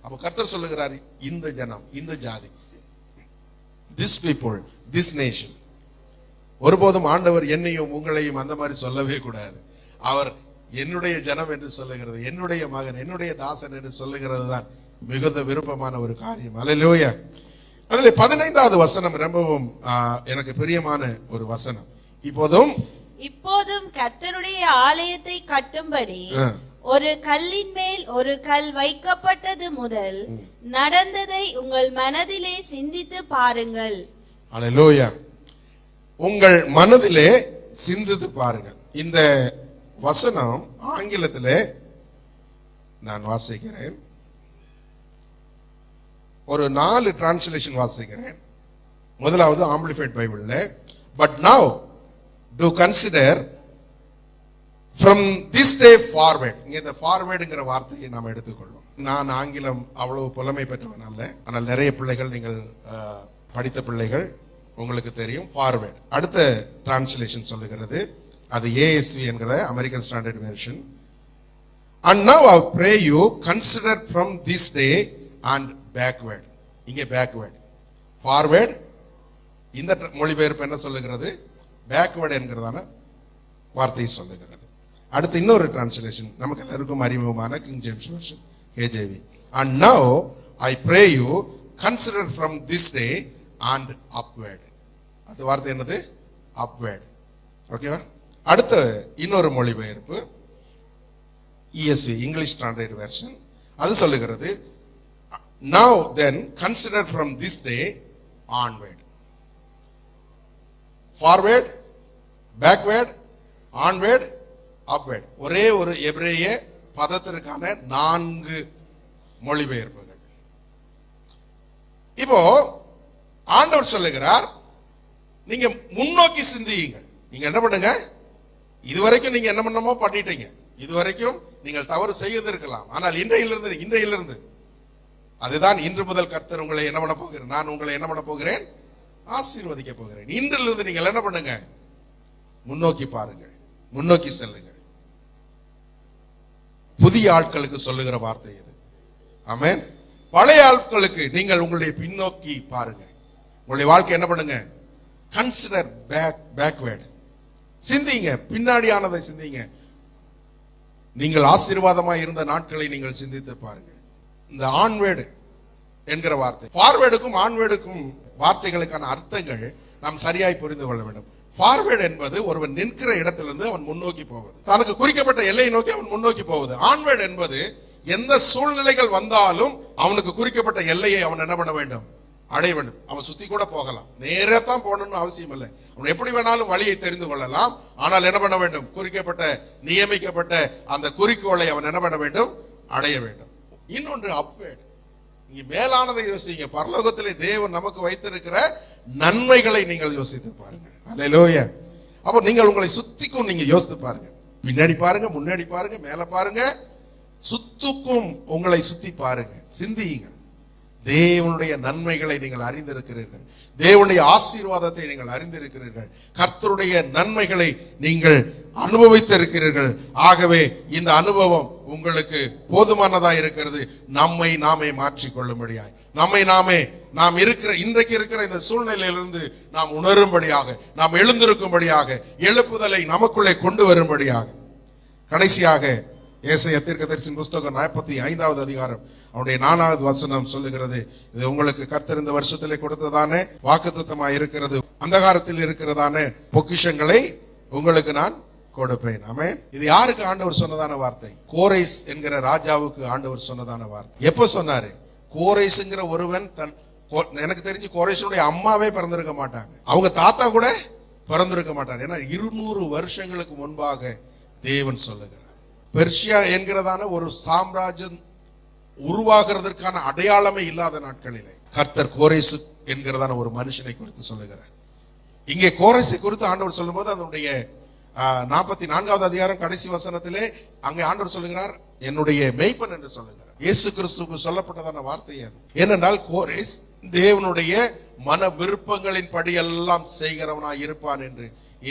அப்ப கர்த்தர் சொல்லுகிறார், இந்த ஜனம், இந்த ஜாதி, this people, this nation. ஒருபோதும் ஆண்டவர் என்னையும் உங்களையும் அந்த மாதிரி சொல்லவே கூடாது. அவர் என்னுடைய ஜனம் என்று சொல்லுகிறது, என்னுடைய மகன், என்னுடைய தாசன் என்று சொல்லுகிறது தான் மிகுந்த விருப்பமான ஒரு காரியம். அல்லேலூயா. அதில் 15வது வசனம் ரொம்பவும் எனக்கு பிரியமான ஒரு வசனம். இப்போதும் கர்த்தருடைய ஆலயத்தை கட்டும்படி ஒரு கல்லின் மேல் ஒரு கல் வைக்கப்பட்டது முதல் நடந்ததை உங்கள் மனதிலே சிந்தித்து பாருங்கள். அல்லேலூயா. உங்கள் மனதிலே சிந்தித்து பாருங்கள். இந்த வசனம் ஆங்கிலத்திலே நான் வாசிக்கிறேன், ஒரு 4 டிரான்ஸ்லேஷன் வாசிக்கிறேன். முதலாவது ஆம்பிளிஃபைட் பைபிள்ல, but now to consider from this day forward. இங்க இந்த ஃபார்வர்டுங்கிற வார்த்தையை நாம் எடுத்துக்கொள்வோம். நான் ஆங்கிலம் அவ்வளவு புலமை பெற்றவன் அல்ல, ஆனால் நிறைய பிள்ளைகள், நீங்கள் படித்த பிள்ளைகள், உங்களுக்கு தெரியும் ஃபார்வர்ட். அடுத்த டிரான்ஸ்லேஷன் சொல்லுகிறது, அது ஏஎஸ்வி என்கிற American standard version. And now I pray you consider from this day and backward. இங்கே பேக்வேர்ட், ஃபார்வர்ட் இந்த மொழிபெயர்ப்பு என்ன சொல்லுகிறது, பேக்வேர்ட் என்கிறதான வார்த்தையை சொல்லுகிறது. அடுத்து இன்னொரு டிரான்ஸ்லேஷன் நமக்கு எல்லாருக்கும் அறிமுகமான king James version, KJV. And now I pray you consider from this day and upward. அது வார்த்தை என்னது, அப்வேர்ட். ஓகேவா? அடுத்து இன்னொரு மொழிபெயர்ப்பு இஎஸ்வி, இங்கிலீஷ் ஸ்டாண்டர்ட் வெர்ஷன், அது சொல்லுகிறது, now then consider from this day onward. Forward, backward, onward, upward. ஒரே ஒரு எபிரேய பதத்திற்கான 4 மொழிபெயர்ப்புகள். இப்போ ஆண்டவர் சொல்லுகிறார், நீங்க முன்னோக்கி சிந்தியுங்கள். நீங்க என்ன பண்ணுங்க, இதுவரைக்கும் நீங்க என்ன பண்ணமோ பண்ணிட்டீங்க, இதுவரைக்கும் நீங்கள் தவறு செய்திருக்கலாம். ஆனால் இன்றையிலிருந்து அதுதான் இன்று முதல் கர்த்தர் உங்களை என்ன பண்ண போகிறேன், நான் உங்களை என்ன பண்ண போகிறேன், ஆசீர்வதிக்க போகிறேன். இன்றிலிருந்து நீங்கள் என்ன பண்ணுங்க, முன்னோக்கி பாருங்கள், முன்னோக்கி செல்லுங்கள். புதிய ஆட்களுக்கு சொல்லுகிற வார்த்தை இது. ஆமென். பழைய ஆட்களுக்கு நீங்கள் உங்களுடைய பின்னோக்கி பாருங்க. உங்களுடைய வாழ்க்கை என்ன பண்ணுங்க, கன்சிடர் பேக்வேர்ட். சிந்திங்க, பின்னாடியானதை சிந்திங்க. நீங்கள் ஆசீர்வாதமாய் இருந்த நாட்களை நீங்கள் சிந்தித்து பாருங்கள். இந்த ஆன்வேர்டு என்கிற வார்த்தை, ஃபார்வேர்டுக்கும் ஆன்வேர்டுக்கும் வார்த்தைகளுக்கான அர்த்தங்கள் நாம் சரியாய் புரிந்து கொள்ள வேண்டும். ஃபார்வேர்டு என்பது ஒருவன் நிற்கிற இடத்திலிருந்து அவன் முன்னோக்கி போவது, தனக்கு குறிக்கப்பட்ட எல்லையை நோக்கி அவன் முன்னோக்கி போவது. ஆன்வேர்டு என்பது எந்த சூழ்நிலைகள் வந்தாலும் அவனுக்கு குறிக்கப்பட்ட எல்லையை அவன் என்ன பண்ண வேண்டும், அடைய வேண்டும். அவன் சுத்தி கூட போகலாம், நேரத்தான் போகணும்னு அவசியம் இல்லை. அவன் எப்படி வேணாலும் வழியை தெரிந்து கொள்ளலாம். ஆனால் என்ன பண்ண வேண்டும், குறிக்கப்பட்ட நியமிக்கப்பட்ட அந்த குறிக்கோளை அவன் என்ன பண்ண வேண்டும், அடைய வேண்டும். இன்னொன்று அப்வேர்ட். நீங்க மேலானதை யோசிங்க. பரலோகத்திலே தேவன் நமக்கு வைத்திருக்கிற நன்மைகளை நீங்கள் யோசித்து பாருங்க. அல்லேலூயா. அப்போ நீங்கள் உங்களை சுத்திக்கும் நீங்க யோசித்து பாருங்க. பின்னாடி பாருங்க, முன்னாடி பாருங்க, மேல பாருங்க, சுத்துக்கும் உங்களை சுத்தி பாருங்க, சிந்தியுங்க. தேவனுடைய நன்மைகளை நீங்கள் அறிந்திருக்கிறீர்கள், தேவனுடைய ஆசீர்வாதத்தை நீங்கள் அறிந்திருக்கிறீர்கள், கர்த்தருடைய நன்மைகளை நீங்கள் அனுபவித்திருக்கிறீர்கள். ஆகவே இந்த அனுபவம் உங்களுக்கு போதுமானதா இருக்கிறது. நம்மை நாமே மாற்றிக்கொள்ளும்படியாய், நாம் இன்றைக்கு இருக்கிற இந்த சூழ்நிலையிலிருந்து நாம் உணரும்படியாக, நாம் எழுந்திருக்கும்படியாக, எழுப்புதலை நமக்குள்ளே கொண்டு வரும்படியாக. கடைசியாக ஏசாயா தீர்க்கதரிசியின் புஸ்தகம் 45வது அதிகாரம் அவருடைய 4வது வசனம் சொல்லுகிறது, இது உங்களுக்கு கர்த்தர் இந்த வருஷத்திலே கொடுத்ததான வாக்குத்தத்தமாய் இருக்கிறது, அந்தகாரத்தில் இருக்கிறதான பொக்கிஷங்களை உங்களுக்கு நான் கொடுப்பேன். ஆமென். இது யாருக்கு ஆண்டவர் சொன்னதான வார்த்தை? கோரேஸ் என்கிற ராஜாவுக்கு ஆண்டவர் சொன்னதான வார்த்தை. எப்ப சொன்னாரு? கோரேஸ்ங்கிற ஒருவன் எனக்கு தெரிஞ்சு கோரேசனுடைய அம்மாவே பிறந்திருக்க மாட்டாங்க, அவங்க தாத்தா கூட பிறந்திருக்க மாட்டாங்க. ஏன்னா 200 வருஷங்களுக்கு முன்பாக தேவன் சொல்லுகிறார். பெர்ஷியா என்கிறதான ஒரு சாம்ராஜ்யம் உருவாகிறதற்கான அடையாளமே இல்லாத நாட்களிலே கர்த்தர் கோரேசு என்கிறதான ஒரு மனுஷனை குறித்து சொல்லுகிறார். இங்கே கோரேசை குறித்து ஆண்டவர் சொல்லும் போது அதனுடைய 44வது அதிகாரம் கடைசி வசனத்திலே அங்கே ஆண்டவர் சொல்லுகிறார், என்னுடைய மேய்ப்பன் என்று சொல்லுகிறார். இயேசு கிறிஸ்துவுக்கு சொல்லப்பட்டதான வார்த்தை அது. ஏனென்றால் கோரேஸ் தேவனுடைய மன விருப்பங்களின் படி எல்லாம் செய்கிறவனாய் இருப்பான் என்று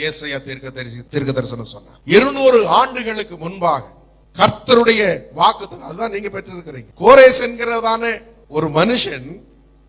ஏசாயா தீர்க்க தரிசனம் சொன்னார். 200 ஆண்டுகளுக்கு முன்பாக கர்த்தருடைய வாக்குத்தத்தம் அதுதான் நீங்க பெற்றிருக்கிறீங்க. கோரேஸ் என்கிறதான ஒரு மனுஷன்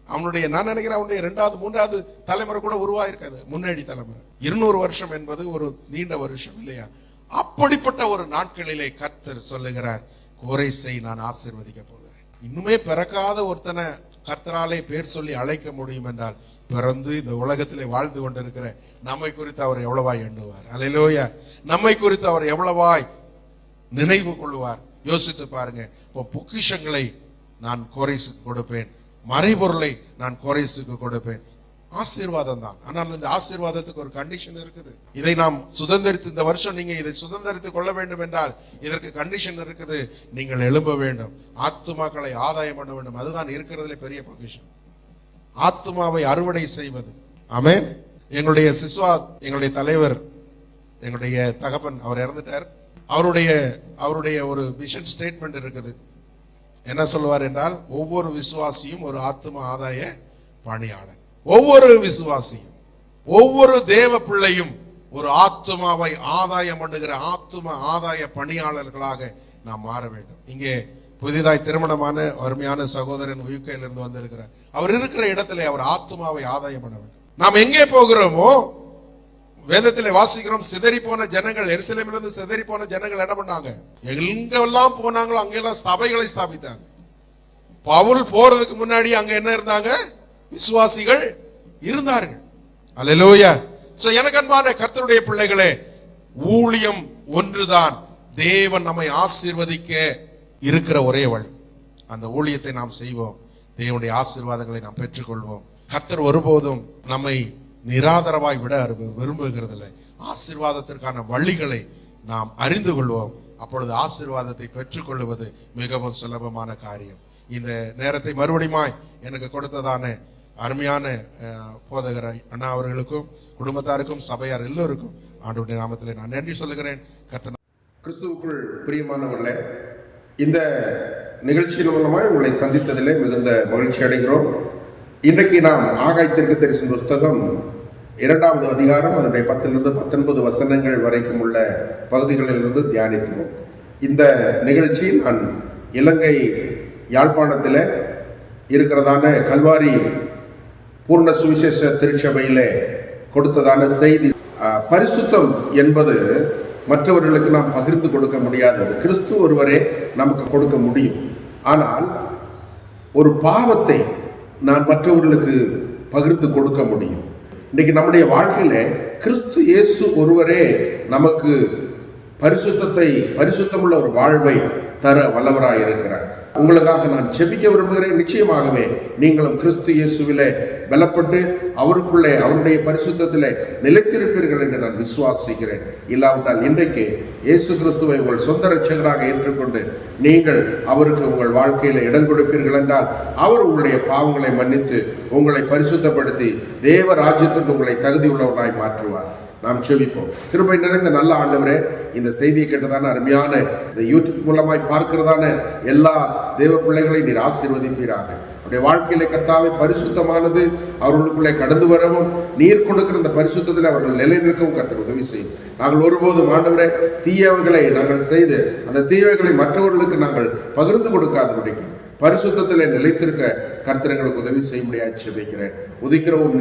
அவனுடைய, நான் நினைக்கிறேன் அவனுடைய 2வது 3வது தலைமுறை கூட உருவாயிருக்காது, முன்னாடி தலைமுறை. 200 வருஷம் என்பது ஒரு நீண்ட வருஷம் இல்லையா? அப்படிப்பட்ட ஒரு நாட்களிலே கர்த்தர் சொல்லுகிறார், கோரேசை நான் ஆசீர்வதிக்க போகிறேன். இன்னுமே பிறக்காத ஒருத்தனை கர்த்தராலே பேர் சொல்லி அழைக்க முடியும் என்றால், பிறந்து இந்த உலகத்திலே வாழ்ந்து கொண்டிருக்கிற நம்மை குறித்து அவர் எவ்வளவாய் எண்ணுவார்? அல்லேலூயா. நம்மை குறித்து அவர் எவ்வளவாய் நினைவு கொள்வார்? யோசித்து பாருங்க. இப்போ பொக்கிஷங்களை நான் கோரேசுக்கு கொடுப்பேன், மறைபொருளை நான் கோரேசுக்கு கொடுப்பேன். ஆசீர்வாதம் தான். ஆனால் இந்த ஆசீர்வாதத்துக்கு ஒரு கண்டிஷன் இருக்குது. இதை நாம் சுதந்திரித்து, இந்த வருஷம் நீங்க இதை சுதந்திரித்துக் கொள்ள வேண்டும் என்றால் இதற்கு கண்டிஷன் இருக்குது. நீங்கள் எழும்ப வேண்டும், ஆத்துமாக்களை ஆதாயம் பண்ண வேண்டும். அதுதான் இருக்கிறதுல பெரிய பொக்கிஷன், ஆத்துமாவை அறுவடை செய்வது. ஆமென். எங்களுடைய எங்களுடைய தலைவர், எங்களுடைய தகப்பன், அவர் இறந்துட்டார். அவருடைய ஒரு மிஷன் ஸ்டேட்மெண்ட் இருக்குது. என்ன சொல்லுவார் என்றால், ஒவ்வொரு விசுவாசியும் ஒரு ஆத்தும ஆதாய பணியாளர். ஒவ்வொரு விசுவாசியும், ஒவ்வொரு தேவ பிள்ளையும் ஒரு ஆத்துமாவை ஆதாயம் பண்ணுகிற ஆத்தும ஆதாய பணியாளர்களாக நாம் மாற வேண்டும். இங்கே புதிதாய் திருமணமான அருமையான சகோதரன் யுகேல இருந்து வந்திருக்கிறார். அவர் இருக்கிற இடத்துல அவர் ஆத்துமாவை ஆதாயம் பண்ண வேண்டும். நாம் எங்கே போகிறோமோ, வேதத்திலே வாசிக்கிறோம், சிதறி போன ஜனங்கள், எருசலேமிலிருந்து சிதறி போன ஜனங்கள் என்ன பண்ணாங்க? எங்கெல்லாம் போனாங்களோ அங்கெல்லாம் சபைகளை ஸ்தாபித்தாங்க. பவுல் போறதுக்கு முன்னாடி அங்க என்ன இருந்தாங்க? விசுவாசிகள் இருந்தார்கள். அல்லேலூயா. சோ எனக்கு அன்பான கர்த்தருடைய பிள்ளைகளே, ஊழியம் ஒன்றுதான் தேவன் நம்மை ஆசீர்வதிக்க இருக்கிற ஒரே வழி. அந்த ஊழியத்தை நாம் செய்வோம், தேவனுடைய ஆசீர்வாதங்களை நாம் பெற்றுக்கொள்வோம். கர்த்தர் ஒருபோதும் நம்மை நிராதரவாய் விட விரும்புகிறதில்லை. ஆசீர்வாதத்திற்கான வழிகளை நாம் அறிந்து கொள்வோம். அப்பொழுது ஆசீர்வாதத்தை பெற்றுக்கொள்வது மிகவும் சுலபமான காரியம். இந்த நேரத்தை மறுபடியும் எனக்கு கொடுத்ததான அருமையான போதகர் அண்ணா அவர்களுக்கும், குடும்பத்தாருக்கும், சபையார் எல்லோருக்கும் ஆண்டவருடைய நாமத்திலே நான் நன்றி சொல்லுகிறேன். கர்த்தர் கிறிஸ்துவுக்குள் பிரியமானவர்களே, இந்த நிகழ்ச்சியின் மூலமாய் உங்களை சந்தித்ததிலே மிகுந்த மகிழ்ச்சி அடைகிறோம். இன்றைக்கு நாம் ஆகாய் தீர்க்கதரிசன புஸ்தகம் 2வது அதிகாரம் அதனுடைய 10 to 19 வசனங்கள் வரைக்கும் உள்ள பகுதிகளிலிருந்து தியானித்தோம். இந்த நிகழ்ச்சி நான் இலங்கை யாழ்ப்பாணத்தில் இருக்கிறதான கல்வாரி பூர்ண சுவிசேஷ திருச்சபையிலே கொடுத்ததான செய்தி. பரிசுத்தம் என்பது மற்றவர்களுக்கு நாம் பகிர்ந்து கொடுக்க முடியாதது, கிறிஸ்து ஒருவரே நமக்கு கொடுக்க முடியும். ஆனால் ஒரு பாவத்தை நான் மற்றவர்களுக்கு பகிர்ந்து கொடுக்க முடியும். இன்னைக்கு நம்முடைய வாழ்க்கையில கிறிஸ்து இயேசு ஒருவரே நமக்கு பரிசுத்தமுள்ள ஒரு வாழ்வை தர வல்லவராய் இருக்கிறார். உங்களுக்காக நான் ஜெபிக்க விரும்புகிறேன். நிச்சயமாகவே நீங்களும் கிறிஸ்து இயேசுவிலே பலப்பட்டு அவருக்குள்ளே, அவருடைய பரிசுத்தத்திலே நிலைத்திருப்பீர்கள் என்று நான் விசுவாசிக்கிறேன். இல்லாவிட்டால் இன்றைக்கு இயேசு கிறிஸ்துவை உங்கள் சொந்த இரட்சகராக ஏற்றுக்கொண்டு நீங்கள் அவருக்கு உங்கள் வாழ்க்கையில இடம் கொடுப்பீர்கள் என்றால் அவர் உங்களுடைய பாவங்களை மன்னித்து உங்களை பரிசுத்தப்படுத்தி தேவ ராஜ்யத்துக்கு உங்களை தகுதி உள்ளவராய் மாற்றுவார். நாம் செபிப்போம். கிருபை நிறைந்த நல்ல ஆண்டவரே, இந்த செய்தியை கேட்டதான அருமையான இந்த யூடியூப் மூலமாய் பார்க்கிறதான எல்லா தேவ பிள்ளைகளை நீர் ஆசீர்வதிப்பீராக. அவருடைய வாழ்க்கையில கர்த்தாவே பரிசுத்தமானது அவர்களுக்குள்ளே கடந்து வரவும், நீர் கொடுக்கிற இந்த பரிசுத்தத்தில் அவர்கள் நிலைநிற்கவும் கர்த்தர் உதவி செய்யும். நாங்கள் ஒருபோதும் ஆண்டவரே தீயவைகளை நாங்கள் செய்து அந்த தீயவைகளை மற்றவர்களுக்கு நாங்கள் பகிர்ந்து கொடுக்காதபடிக்கு பரிசுத்தத்திலே நிலைத்திருக்க கர்த்தர்களுக்கு உதவி செய்யும்படியாக ஜெபிக்கிறேன். உதிக்கிற ஒரு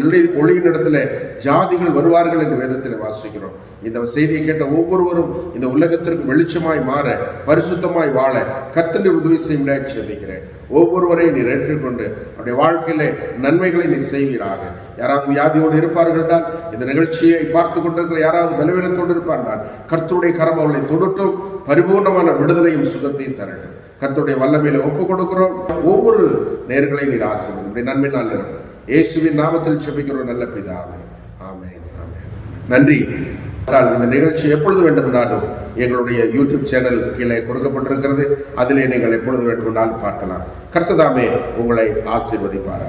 ஒளியின் இடத்துல ஜாதிகள் வருவார்கள் என்று வேதத்தில் வாசிக்கிறோம். இந்த செய்தியை கேட்ட ஒவ்வொருவரும் இந்த உலகத்திற்கு வெளிச்சமாய் மாற, பரிசுத்தமாய் வாழ கர்த்தர் உதவி செய்யும்படியாக ஜெபிக்கிறேன். ஒவ்வொருவரையும் நீர் ஏற்றுக்கொண்டு அவருடைய வாழ்க்கையில நன்மைகளை நீ செய்வீராக. யாராவது வியாதியோடு இருப்பார்கள் என்றால், இந்த நிகழ்ச்சியை பார்த்து கொண்டிருக்கிற யாராவது பலவீனத்தோடு இருப்பார்கள், கர்த்தருடைய கரம் அவர்களை தொடுட்டும், பரிபூர்ணமான விடுதலையும் சுகத்தையும் தரட்டும். கர்த்தருடைய வல்லமையில ஒப்புக் கொடுக்கிறோம். ஒவ்வொரு நேர்களையும் நீர் ஆசீர்வதியும். நன்மை நாள் இருக்கும். இயேசுவின் நாமத்தில் ஜெபிக்கிறோம் நல்ல பிதாவே. ஆமென், ஆமென். நன்றி. இந்த நிகழ்ச்சி எப்பொழுது வேண்டுமென்றாலும் எங்களுடைய யூடியூப் சேனல் கீழே கொடுக்கப்பட்டிருக்கிறது. அதிலே நீங்கள் எப்பொழுது வேண்டுமென்றாலும் பார்க்கலாம். கர்த்தர் தாமே உங்களை ஆசீர்வதிப்பார்.